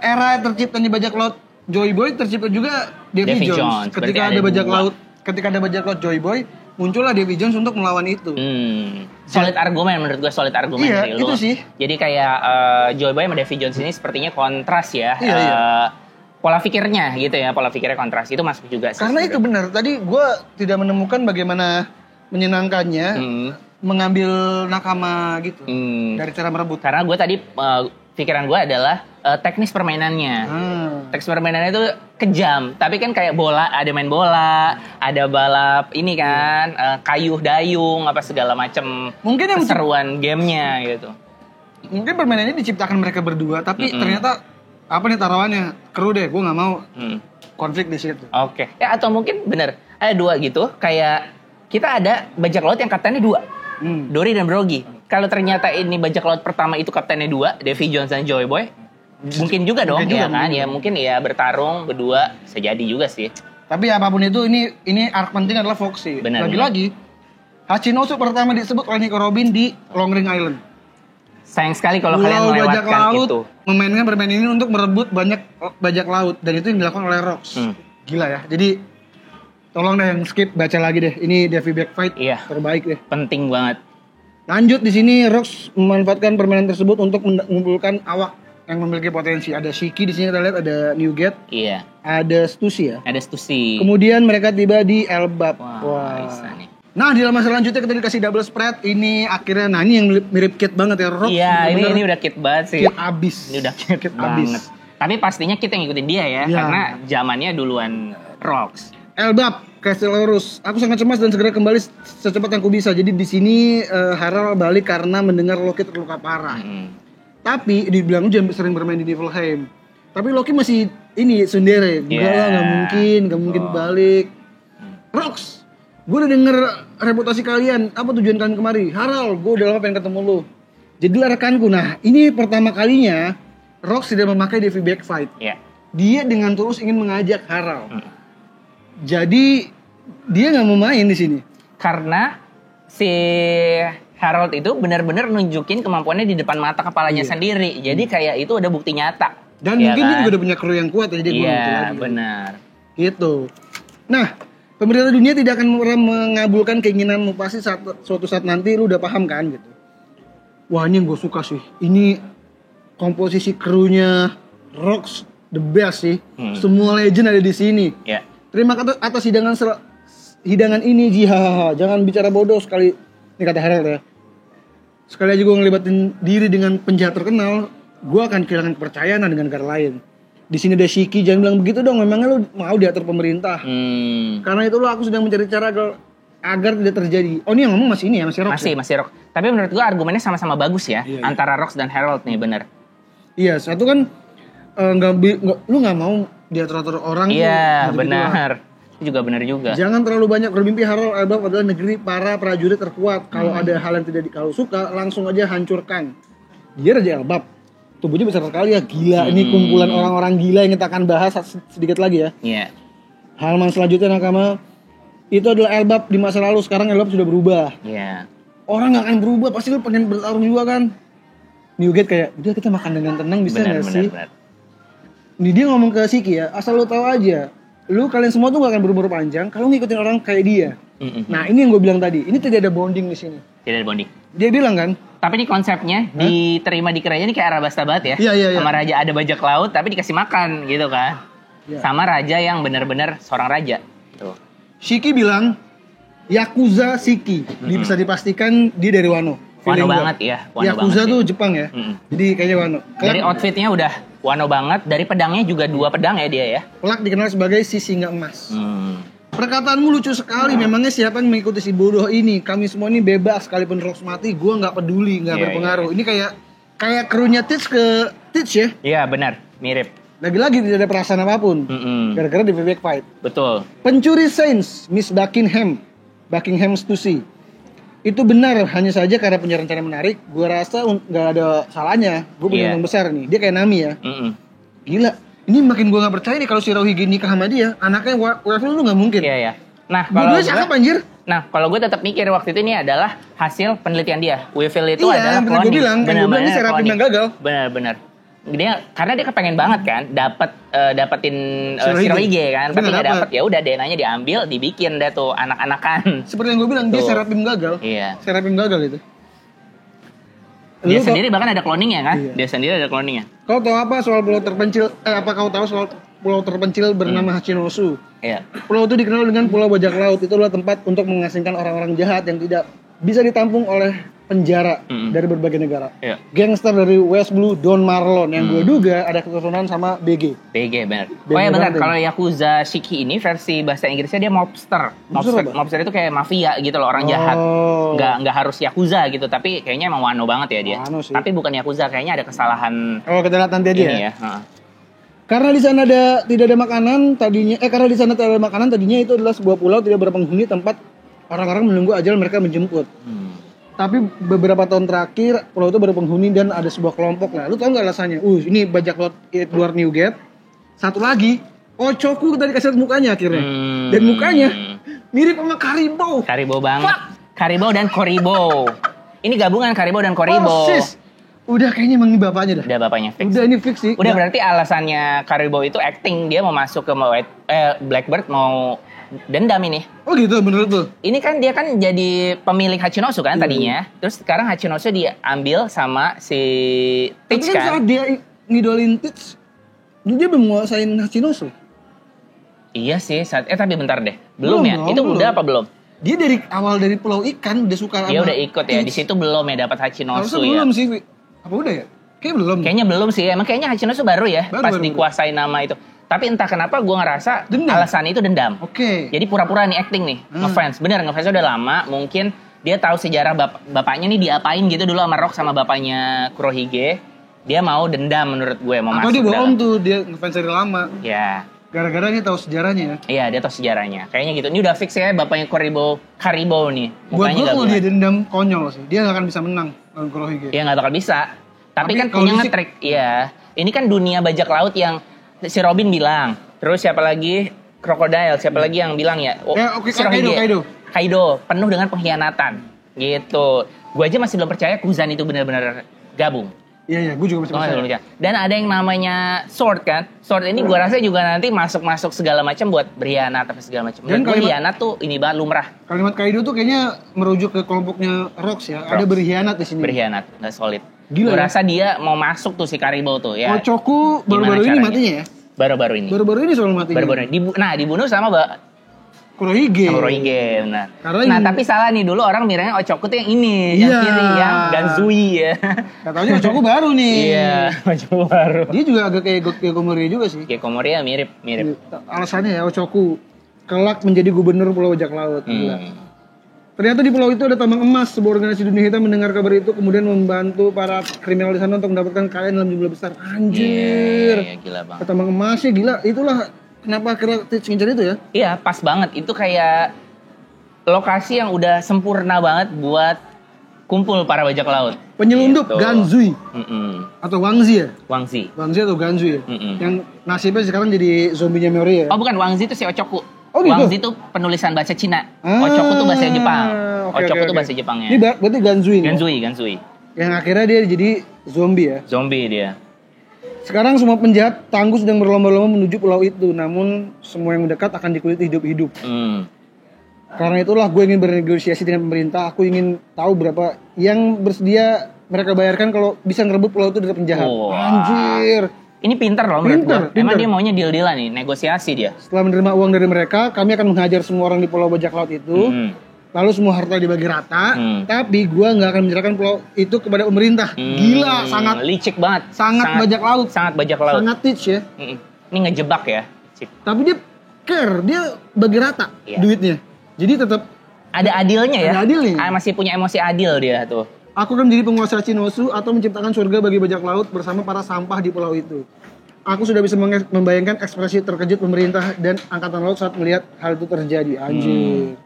A: era terciptanya bajak laut Joy Boy tercipta juga Davy Jones. Ketika ada bajak laut Joy Boy, muncullah Davy Jones untuk melawan itu.
B: Solid argumen menurut gue, dari lu.
A: Itu sih.
B: Jadi kayak Joy Boy sama Davy Jones ini sepertinya kontras ya. Pola pikirnya gitu ya, pola pikirnya kontras. Itu masuk juga sih.
A: Karena itu benar. Tadi gue tidak menemukan bagaimana menyenangkannya mengambil nakama gitu dari cara merebut.
B: Karena gue tadi pikiran gue adalah teknis permainannya. Teknis permainannya itu kejam, tapi kan kayak bola, ada main bola, ada balap ini kan, kayuh dayung apa segala macam. Mungkin yang keseruan gamenya gitu.
A: Mungkin permainan ini diciptakan mereka berdua, tapi ternyata apa nih taruhannya? Kru deh, gue nggak mau konflik di situ.
B: Ya atau mungkin bener ada dua gitu, kayak kita ada bajak laut yang kaptennya dua, Dory dan Brogy. Kalau ternyata ini bajak laut pertama itu kaptennya dua, Davy Jones dan Joy Boy, mungkin juga dong, ya kan? Ya mungkin ya bertarung berdua, bisa jadi juga sih.
A: Tapi apapun itu, ini arc penting adalah Foxy. Lagi-lagi, Hachinosu pertama disebut oleh Nico Robin di Long Ring Island.
B: Sayang sekali kalau kalian melewatkan itu.
A: Memainkan permainan ini untuk merebut banyak bajak laut, dan itu yang dilakukan oleh Rox. Gila ya. Jadi Tolong deh yang skip baca lagi deh. Ini Davy Back Fight terbaik deh.
B: Penting banget.
A: Lanjut di sini Rocks memanfaatkan permainan tersebut untuk mengumpulkan awak yang memiliki potensi. Ada Shiki di sini kita lihat, ada Newgate.
B: Iya.
A: Ada Stussy ya.
B: Ada Stussy.
A: Kemudian mereka tiba di Elbap.
B: Wah.
A: Nah di lama selanjutnya kita dikasih double spread. Ini akhirnya ini yang mirip Kit banget ya Rocks.
B: Iya ini udah Kit banget sih.
A: Kit abis.
B: Ini udah Kit banget. Tapi pastinya kita ngikutin dia ya. Karena zamannya duluan Rocks.
A: Elbap, Castellorus. Aku sangat cemas dan segera kembali secepat yang ku bisa. Jadi di sini Harald balik karena mendengar Loki terluka parah. Tapi dibilang jangan sering bermain di Niflheim. Tapi Loki masih ini sendiri. Enggak lah, nggak mungkin balik. Rocks, gue udah denger reputasi kalian. Apa tujuan kalian kemari? Harald, gue udah lama pengen ketemu lu. Jadilah rekanku. Nah, ini pertama kalinya Rocks tidak memakai Davy Back Fight. Dia dengan tulus ingin mengajak Harald. Jadi dia nggak mau main di sini
B: karena si Harald itu benar-benar nunjukin kemampuannya di depan mata kepalanya sendiri. Jadi kayak itu ada bukti nyata.
A: Dan mungkin dia juga udah punya kru yang kuat, jadi
B: iya benar.
A: Gitu. Nah, pemerintah dunia tidak akan pernah mengabulkan keinginanmu. Pasti suatu saat nanti lu udah paham kan gitu. Wah ini yang gue suka sih. Ini komposisi krunya Rocks the best sih. Semua legend ada di sini. Terima kasih atas hidangan ini Jiha. Jangan bicara bodoh sekali. Ini kata Harald ya. Sekali aja gue ngelibatin diri dengan penjahat terkenal, gue akan kehilangan kepercayaan dengan negara lain. Di sini ada Shiki, jangan bilang begitu dong. Memangnya lu mau diatur pemerintah? Karena itu aku sedang mencari cara agar tidak terjadi. Oh ini yang ngomong masih ini ya, masih Rocks.
B: Masih Rocks. Tapi menurut gue argumennya sama-sama bagus ya. Antara Rocks dan Harald nih bener.
A: Iya, satu kan lu nggak mau diatur-atur orang.
B: Iya benar. Itu juga benar juga.
A: Jangan terlalu banyak bermimpi. Harald Elbap adalah negeri para prajurit terkuat. Kalau ada hal yang tidak kalau suka langsung aja hancurkan. Dia Raja Elbap. Tubuhnya besar sekali ya, gila. Ini kumpulan orang-orang gila yang kita akan bahas sedikit lagi ya. Halaman selanjutnya nakama itu adalah Elbap di masa lalu. Sekarang Elbap sudah berubah. Orang nggak akan berubah, pasti lu pengen bertarung juga kan. Newgate kayak udah kita makan dengan tenang bisa nggak sih? Ini dia ngomong ke Shiki ya, asal lu tahu aja, lu kalian semua tuh gak akan berumur panjang kalau ngikutin orang kayak dia. Nah ini yang gue bilang tadi, ini tidak ada bonding di sini.
B: Tidak ada bonding.
A: Dia bilang kan.
B: Tapi ini konsepnya diterima di kerajaan ini kayak Arabasta banget ya.
A: Iya.
B: Sama raja ada bajak laut tapi dikasih makan gitu kan. Sama raja yang benar-benar seorang raja. Tuh.
A: Shiki bilang Yakuza Shiki, bisa dipastikan dia dari Wano.
B: Wano banget ya.
A: Yakuza tuh Jepang ya. Jadi kayaknya Wano.
B: Dari outfitnya udah Wano banget. Dari pedangnya juga 2 pedang ya dia ya.
A: Kelak dikenal sebagai si singa emas. Perkataanmu lucu sekali. Memangnya siapa yang mengikuti si bodoh ini? Kami semua ini bebas. Sekalipun Rocks mati, gue nggak peduli, nggak berpengaruh. Ini kayak krunya Teach ke Teach ya.
B: Iya benar, mirip.
A: Lagi-lagi tidak ada perasaan apapun. Gara-gara di Back Fight.
B: Betul.
A: Pencuri Saints, Miss Buckingham Stussy. Itu benar, hanya saja karena punya rencana menarik. Gue rasa nggak ada salahnya. Gue punya untung besar nih. Dia kayak Nami ya. Gila. Ini makin gue nggak percaya nih kalau si Rohige nikah sama dia. Anaknya Weevil tuh nggak mungkin.
B: Iya. Nah kalau gue
A: cakep anjir.
B: Nah kalau gue tetap mikir waktu itu ini adalah hasil penelitian dia. Weevil itu adalah
A: cloning. Gue bilang ini Seraphim yang gagal.
B: Benar. Karena dia kepengen banget kan dapetin si Rohige kan, tapi nggak dapet. Ya udah DNA-nya diambil, dibikin deh tuh anak-anakan.
A: Seperti yang gue bilang dia Seraphim gagal.
B: Iya.
A: Seraphim gagal itu.
B: Dia sendiri bahkan ada cloningnya kan? Dia sendiri ada cloningnya.
A: Kau tahu apa soal pulau terpencil? Apa kau tahu soal pulau terpencil bernama Hachinosu?
B: Iya.
A: Pulau itu dikenal dengan Pulau Bajak Laut. Itu adalah tempat untuk mengasingkan orang-orang jahat yang tidak bisa ditampung oleh penjara dari berbagai negara. Gangster dari West Blue, Don Marlon yang gue duga ada keturunan sama BG.
B: BG benar. Oh ya benar. Kalau Yakuza Shiki ini versi bahasa Inggrisnya dia mobster. Mobster itu kayak mafia gitu loh, orang jahat. Nggak harus Yakuza gitu, tapi kayaknya emang Wano banget ya dia. Tapi bukan Yakuza, kayaknya ada kesalahan.
A: Oh kita lihat nanti aja ya.
B: Karena
A: di sana tidak ada makanan tadinya itu adalah sebuah pulau tidak berpenghuni tempat orang-orang menunggu ajal mereka menjemput. Tapi beberapa tahun terakhir pulau itu baru penghuni dan ada sebuah kelompok. Nah, lu tau nggak alasannya? Ini bajak laut Edward Newgate. Satu lagi, Ochoku tadi kasih mukanya akhirnya. Dan mukanya mirip sama Karibou.
B: Karibou banget. Karibou dan Koribo. Ini gabungan Karibou dan Koribo.
A: Udah kayaknya emang ini bapaknya dah.
B: Udah bapaknya fix.
A: Udah ini fix sih.
B: Udah berarti alasannya Karibou itu acting, dia mau masuk ke Blackbird mau dendam ini.
A: Oh gitu, menurut tuh.
B: Ini kan dia kan jadi pemilik Hachinosu kan tadinya. Terus sekarang Hachinosu diambil sama si Teach
A: Tapi kan saat dia ngidolin Teach, dia belum nguasain Hachinosu.
B: Iya sih, tapi bentar deh. Belum ya? Itu
A: belum.
B: udah apa belum?
A: Dia dari awal dari Pulau Ikan udah suka
B: Dia
A: sama
B: udah ikut ya. Di situ belum ya dapat Hachinosu ya.
A: belum sih. Apa udah ya?
B: Kayaknya belum sih. Emang kayaknya Hachinosu baru ya pas
A: baru.
B: dikuasai nama itu. Tapi entah kenapa gue ngerasa
A: dendam.
B: alasan itu dendam.
A: Oke.
B: Jadi pura-pura nih acting nih. Ngefans. Bener ngefans udah lama. Mungkin dia tahu sejarah bapaknya nih diapain gitu dulu sama Rock sama bapaknya Kurohige. Dia mau dendam menurut gue. Mau
A: atau
B: masuk
A: dia bohong tuh. Dia ngefans dari lama.
B: Ya.
A: Gara-gara dia tahu sejarahnya ya.
B: Iya, dia tahu sejarahnya. Kayaknya gitu. Ini udah fix ya bapaknya Karibo nih.
A: Buat gue kalau dia dendam konyol sih. Dia gak akan bisa menang lawan Kurohige.
B: Iya gak bakal bisa. Tapi kan
A: kalau
B: punya nge-trick. Iya. Ini kan dunia bajak laut yang si Robin bilang. Terus siapa lagi? Crocodile. Siapa lagi yang bilang ya?
A: Oke,
B: si Rohige. Kaido. Penuh dengan pengkhianatan. Gitu. Gue aja masih belum percaya Kuzan itu benar-benar gabung.
A: Iya, gue juga masih percaya.
B: Dan ada yang namanya Sword kan. Sword ini gue rasa juga nanti masuk segala macam buat berkhianat apa segala macam. Dan berkhianat tuh ini banget lumrah.
A: Kalimat Kaido tuh kayaknya merujuk ke kelompoknya Rocks ya. Ada berkhianat di sini.
B: Berkhianat, nggak solid.
A: Gila.
B: Gue rasa dia mau masuk tuh si Karibo tuh ya.
A: Ochoku baru-baru ini matinya ya?
B: Baru-baru ini.
A: Baru-baru ini soal matinya.
B: Baru-baru ini. dibunuh sama
A: Kurohige.
B: Benar. Tapi salah nih, dulu orang miranya Ochoku tuh yang ini, yang kiri, yang Ganzui ya.
A: Katanya Ochoku baru nih.
B: Iya, Ochoku baru.
A: Dia juga agak kayak Gekko Moria juga sih.
B: Gekko Moria mirip.
A: Alasannya ya Ochoku kelak menjadi gubernur Pulau Bajak Laut. Ternyata di pulau itu ada tambang emas. Sebuah organisasi dunia hitam mendengar kabar itu kemudian membantu para kriminal di sana untuk mendapatkan kekayaan dalam jumlah besar. Anjir.
B: Iya, gila banget.
A: Tambang emasnya gila. Itulah kenapa akhirnya Teach ngejar itu ya?
B: Iya, pas banget. Itu kayak lokasi yang udah sempurna banget buat kumpul para bajak laut.
A: Penyelundup gitu. Ganzui. Atau Wangzi ya?
B: Wangzi
A: atau Ganzui ya? Yang nasibnya sekarang jadi zombinya Mori ya?
B: Oh bukan, Wangzi itu si Ochoku.
A: Oh gitu?
B: Wangzi itu penulisan bahasa Cina. Ochoku tuh bahasa Jepang. Ochoku tuh bahasa Jepangnya.
A: Ini berarti Ganzui.
B: Ganzui.
A: Yang akhirnya dia jadi zombie ya?
B: Zombie dia.
A: Sekarang semua penjahat tangguh sedang berlomba-lomba menuju pulau itu. Namun semua yang mendekat akan dikuliti hidup-hidup. Karena itulah gue ingin bernegosiasi dengan pemerintah. Aku ingin tahu berapa yang bersedia mereka bayarkan kalau bisa ngerebut pulau itu dari penjahat. Anjir.
B: Ini pintar loh menurut gue. Emang dia maunya deal-dealan nih, negosiasi dia.
A: Setelah menerima uang dari mereka, kami akan menghajar semua orang di pulau bajak laut itu. Lalu semua harta dibagi rata. Tapi gue nggak akan menyerahkan pulau itu kepada pemerintah. Gila, sangat
B: licik banget.
A: Sangat bajak laut.
B: Sangat bajak laut.
A: Sangat Teach ya.
B: Ini ngejebak ya.
A: Tapi dia care, dia bagi rata duitnya. Jadi tetap
B: ada adilnya ya.
A: Ada adilnya.
B: Masih punya emosi adil dia tuh.
A: Aku akan menjadi penguasa Hachinosu atau menciptakan surga bagi bajak laut bersama para sampah di pulau itu. Aku sudah bisa membayangkan ekspresi terkejut pemerintah dan angkatan laut saat melihat hal itu terjadi. Anjir.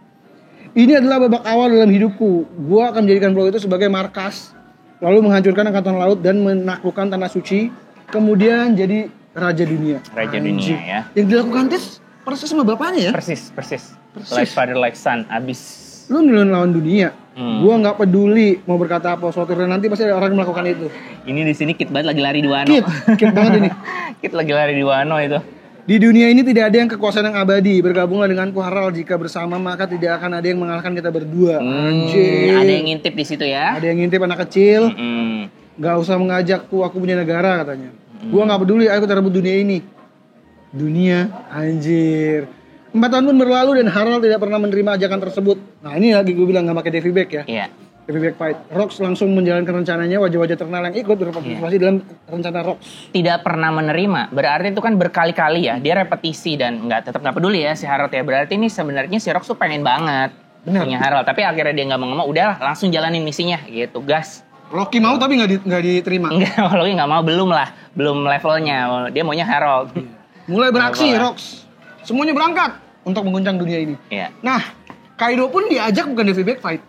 A: Ini adalah babak awal dalam hidupku. Gua akan menjadikan pulau itu sebagai markas, lalu menghancurkan angkatan laut dan menaklukkan tanah suci, kemudian jadi raja dunia.
B: Raja dunia ya.
A: Yang dilakukan Teach persis sama bapaknya ya?
B: Persis. Like father like son. Abis.
A: Lu lawan dunia. Gua nggak peduli mau berkata apa, suatu hari nanti pasti ada orang yang melakukan itu.
B: Ini di sini Kit banget lagi lari di Wano.
A: Kit banget ini.
B: Kit lagi lari di Wano itu.
A: Di dunia ini tidak ada yang kekuasaan yang abadi. Bergabunglah denganku Harald, jika bersama maka tidak akan ada yang mengalahkan kita berdua. Anjir.
B: Ada yang ngintip di situ ya.
A: Ada yang ngintip anak kecil. Gak usah mengajakku, aku punya negara katanya. Gua nggak peduli, ayo kita rebut dunia ini. Dunia, anjir. 4 tahun pun berlalu dan Harald tidak pernah menerima ajakan tersebut. Nah ini lagi gue bilang gak pakai Davy Back ya.
B: Iya.
A: Davy Back Fight. Rox langsung menjalankan rencananya, wajah-wajah terkenal yang ikut berpartisipasi dalam rencana Rox.
B: Tidak pernah menerima, berarti itu kan berkali-kali ya. Dia repetisi dan tetap nggak peduli ya si Harald ya. Berarti ini sebenarnya si Rox tuh pengen banget punya Harald. Tapi akhirnya dia nggak mau, udahlah langsung jalanin misinya gitu, gas.
A: Loki mau tapi nggak diterima.
B: Enggak, Loki nggak mau, belum levelnya. Dia maunya Harald.
A: Mulai beraksi Rox. Semuanya berangkat untuk mengguncang dunia ini.
B: Iya.
A: Nah, Kaido pun diajak bukan Davy Back Fight.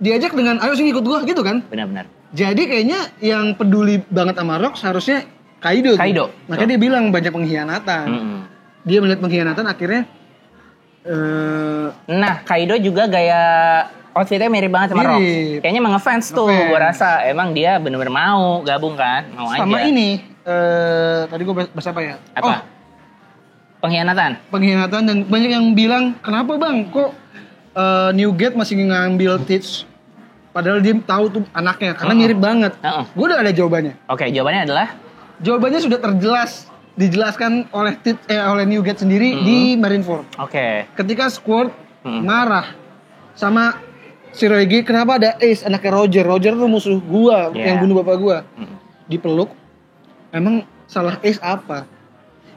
A: Diajak dengan ayo sini ikut gua gitu kan?
B: Benar-benar.
A: Jadi kayaknya yang peduli banget sama Rox harusnya Kaido. Makanya dia bilang banyak pengkhianatan. Dia melihat pengkhianatan akhirnya
B: Nah, Kaido juga gaya outfitnya mirip banget sama Rox. Kayaknya emang ngefans tuh, gua rasa. Emang dia bener-bener mau gabung kan, mau
A: sama
B: aja.
A: Ini, tadi gua bahas apa ya?
B: Apa? Pengkhianatan
A: dan banyak yang bilang kenapa bang kok Newgate masih ngambil Teach padahal dia tahu tuh anaknya karena mirip banget. Gue udah ada jawabannya.
B: Oke, jawabannya adalah
A: sudah dijelaskan oleh oleh Newgate sendiri di Marineford.
B: Oke.
A: Ketika Squad marah sama si Roege, kenapa ada Ace anaknya Roger tuh musuh gua yang bunuh bapak gua. Dipeluk. Emang salah Ace apa?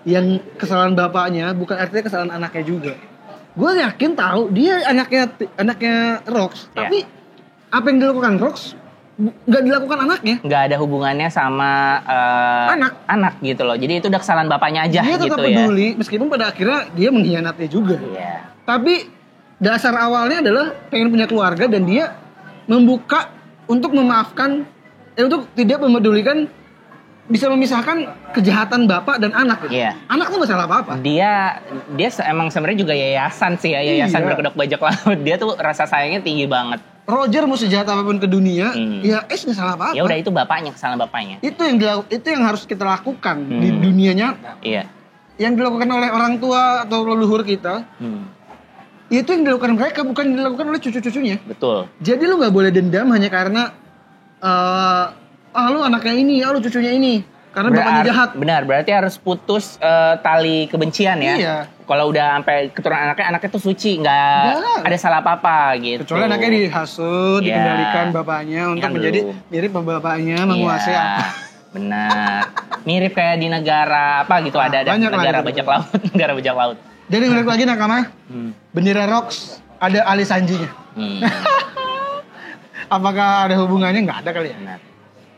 A: Yang kesalahan bapaknya bukan artinya kesalahan anaknya juga. Gue yakin tahu dia anaknya Rox, tapi apa yang dilakukan Rox nggak dilakukan anaknya.
B: Nggak ada hubungannya sama anak gitu loh. Jadi itu udah kesalahan bapaknya aja
A: dia
B: gitu ya. Dia
A: tetap peduli meskipun pada akhirnya dia mengkhianati juga. Tapi dasar awalnya adalah pengen punya keluarga dan dia membuka untuk memaafkan, untuk tidak memedulikan, bisa memisahkan kejahatan bapak dan anak. Anak tuh gak salah apa-apa.
B: Dia emang sebenarnya juga yayasan sih ya, yayasan berkedok bajak laut. Dia tuh rasa sayangnya tinggi banget. Roger mau sejahat apapun ke dunia, ya Ace gak salah apa-apa. Ya udah itu bapaknya, kesalahan bapaknya.
A: Itu yang harus kita lakukan di dunia nyata. Yang dilakukan oleh orang tua atau leluhur kita, itu yang dilakukan mereka, bukan dilakukan oleh cucu-cucunya.
B: Betul.
A: Jadi lu gak boleh dendam hanya karena lu anaknya ini, lu cucunya ini. Karena bapaknya jahat.
B: Benar, berarti harus putus tali kebencian ya.
A: Iya.
B: Kalau udah sampai keturunan anaknya tuh suci, nggak ada salah apa-apa gitu.
A: Kecuali anaknya dihasut, dikendalikan bapaknya untuk menjadi mirip bapaknya, menguasai apa.
B: Benar. Mirip kayak di negara apa gitu, ada negara bajak laut, negara bajak laut.
A: Jadi balik lagi nakama, bendera Rox ada alis anjingnya. Apakah ada hubungannya? Nggak ada kali ya.
B: Benar.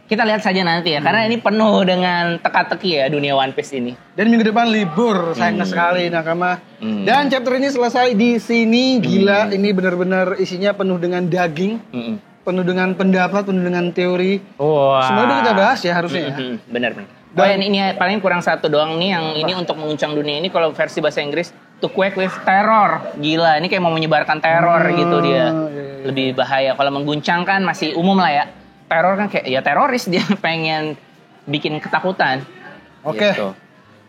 B: Kita lihat saja nanti ya, karena ini penuh dengan teka-teki ya dunia One Piece ini.
A: Dan minggu depan libur, sayang sekali nakama. Dan chapter ini selesai di sini, gila. Ini benar-benar isinya penuh dengan daging, penuh dengan pendapat, penuh dengan teori. Semua udah kita bahas ya harusnya ya.
B: Benar. Dan ini paling kurang satu doang nih, yang ini untuk menguncang dunia ini kalau versi bahasa Inggris, to quake with terror. Gila, ini kayak mau menyebarkan teror gitu dia. Lebih bahaya. Kalau mengguncang kan masih umum lah ya. Teror kan kayak ya teroris, dia pengen bikin ketakutan.
A: Oke. Gitu.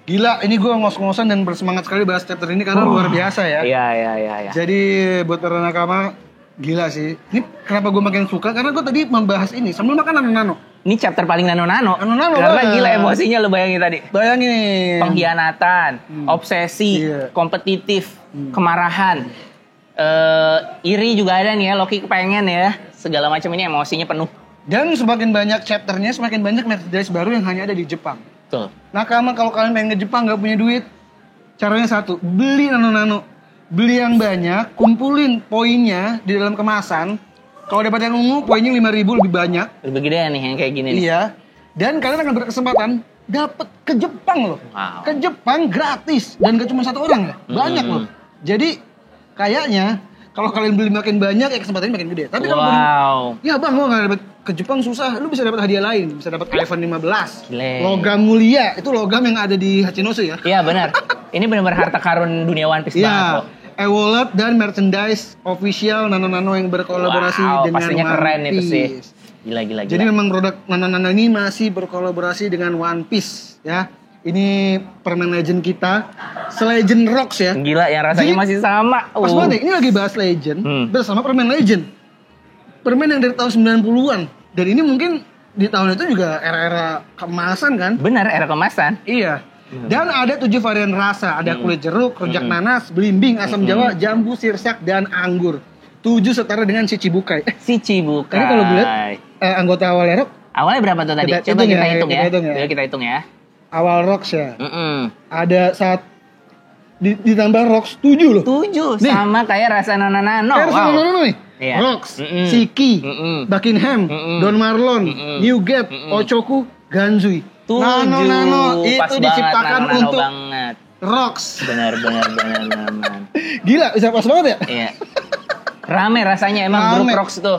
A: Gila, ini gue ngos-ngosan dan bersemangat sekali bahas chapter ini karena luar biasa ya.
B: Iya.
A: Jadi buat para nakama, gila sih. Ini kenapa gue makin suka? Karena gue tadi membahas ini sambil makan nano-nano.
B: Ini chapter paling nano-nano. Karena gila emosinya lu bayangin tadi.
A: Bayangin.
B: Pengkhianatan, obsesi, kompetitif, kemarahan. Iri juga ada nih ya, Loki kepengen ya. Segala macam ini emosinya penuh.
A: Dan semakin banyak chapternya, semakin banyak merchandise baru yang hanya ada di Jepang.
B: Betul.
A: Nakama, kalau kalian pengen ke Jepang gak punya duit, caranya satu, beli nano-nano. Beli yang banyak, kumpulin poinnya di dalam kemasan. Kalau dapat yang ungu, poinnya 5.000 lebih banyak.
B: Lebih gede nih yang kayak gini nih.
A: Iya. Dan kalian akan berkesempatan dapat ke Jepang loh.
B: Wow.
A: Ke Jepang gratis. Dan gak cuma satu orang ya, banyak loh. Jadi kayaknya kalau kalian beli makin banyak, ya kesempatannya makin gede. Tapi kalau ya bang, lo gak dapat ke Jepang susah, lu bisa dapat hadiah lain. Bisa dapat iPhone 15. Logam mulia, itu logam yang ada di Hachinosu ya.
B: Iya benar. Ini benar-benar harta karun dunia One Piece banget loh.
A: E-wallet dan merchandise official nano-nano yang berkolaborasi dengan
B: pastinya
A: One
B: keren
A: Piece.
B: Itu sih. Gila.
A: Jadi memang produk nano-nano ini masih berkolaborasi dengan One Piece ya. Ini permen legend kita, Legend Rocks ya.
B: Gila, yang rasanya masih sama.
A: Pas banget, ini lagi bahas legend bersama permen legend. Permen yang dari tahun 90-an. Dan ini mungkin di tahun itu juga era-era kemasan kan?
B: Benar, era kemasan.
A: Iya. Dan ada 7 varian rasa. Ada kulit jeruk, rujak nanas, belimbing, asam jawa, jambu, sirsak, dan anggur. 7 setara dengan si Cibukai.
B: Si Cibukai.
A: Tadi kalau gue lihat anggota awalnya Rock.
B: Awalnya berapa tuh tadi? Coba kita hitung ya. Kita hitung ya.
A: Awal Rocks ya. Ada saat ditambah Rocks 7 loh.
B: 7 nih. Sama kayak rasa nano-nano.
A: Kayak rasa nano-nano nih. Iya. Rocks, Shiki, Buckingham, Don Marlon, Newgate, Ochoku, Ganzui. Nano-nano itu
B: pas
A: diciptakan
B: banget,
A: untuk
B: banget.
A: Rocks.
B: Benar.
A: Gila, bisa pas banget ya?
B: Iya. Rame rasanya emang grup Rocks itu.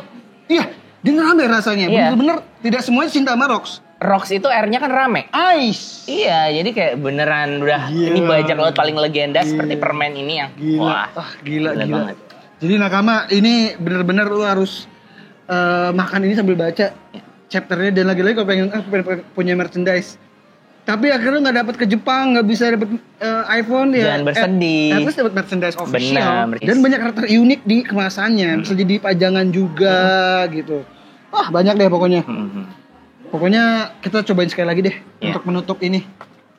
A: Iya, dia rame rasanya. Bener-bener tidak semuanya cinta sama Rocks.
B: Rocks itu airnya kan rame.
A: Ice.
B: Iya, jadi kayak beneran udah ini bajak laut paling legenda seperti permen ini yang
A: gila banget. Jadi nakama ini bener-bener lu harus makan ini sambil baca chapternya, dan lagi-lagi kalau pengen punya merchandise Tapi akhirnya nggak dapat ke Jepang, nggak bisa dapat iPhone ya.
B: Jangan bersedih.
A: Terus dapat merchandise official.
B: Benar.
A: Dan banyak karakter unik di kemasannya. Bisa jadi pajangan juga gitu. Wah banyak deh pokoknya. Pokoknya kita cobain sekali lagi deh untuk menutup ini.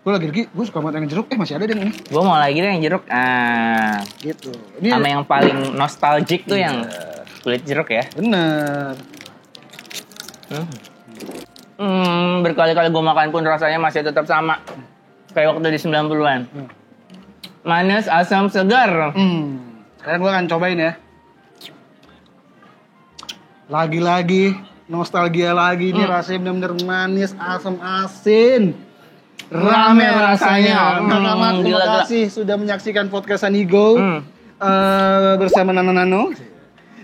A: Gue suka banget yang jeruk. Masih ada deh ini. Gue
B: mau lagi deh yang jeruk.
A: Gitu.
B: Ini sama yang paling nostalgic tuh yang kulit jeruk ya.
A: Bener.
B: Berkali-kali gue makan pun rasanya masih tetap sama. Kayak waktu di 90-an. Manis, asam, segar.
A: Sekarang gue akan cobain ya. Lagi-lagi, nostalgia lagi. Ini rasanya bener-bener manis, asam, asin. Rame rasanya. Terima kasih sudah menyaksikan podcast Anigo. Bersama Nano.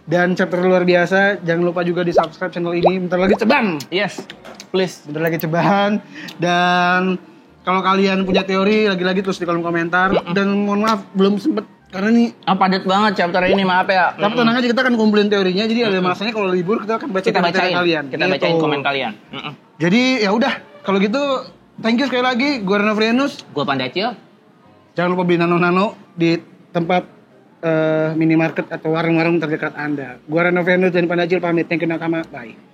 A: Dan chapter luar biasa. Jangan lupa juga di subscribe channel ini. Bentar lagi ceban.
B: Yes, please.
A: Bentar lagi ceban. Dan kalau kalian punya teori, lagi-lagi tulis di kolom komentar. Dan mohon maaf, belum sempet. Karena nih
B: padat banget chapter ini, maaf ya.
A: Tapi tenang aja, kita akan kumpulin teorinya. Jadi ada masanya kalau libur kita akan bacain kalian.
B: Kita bacain komen kalian.
A: Jadi ya udah, kalau gitu thank you sekali lagi. Gue Reno Frianus.
B: Gue Pandacio.
A: Jangan lupa beli nano-nano di tempat minimarket atau warung-warung terdekat Anda. Gue Reno Frianus dan Pandacil pamit. Thank you nakama. Bye.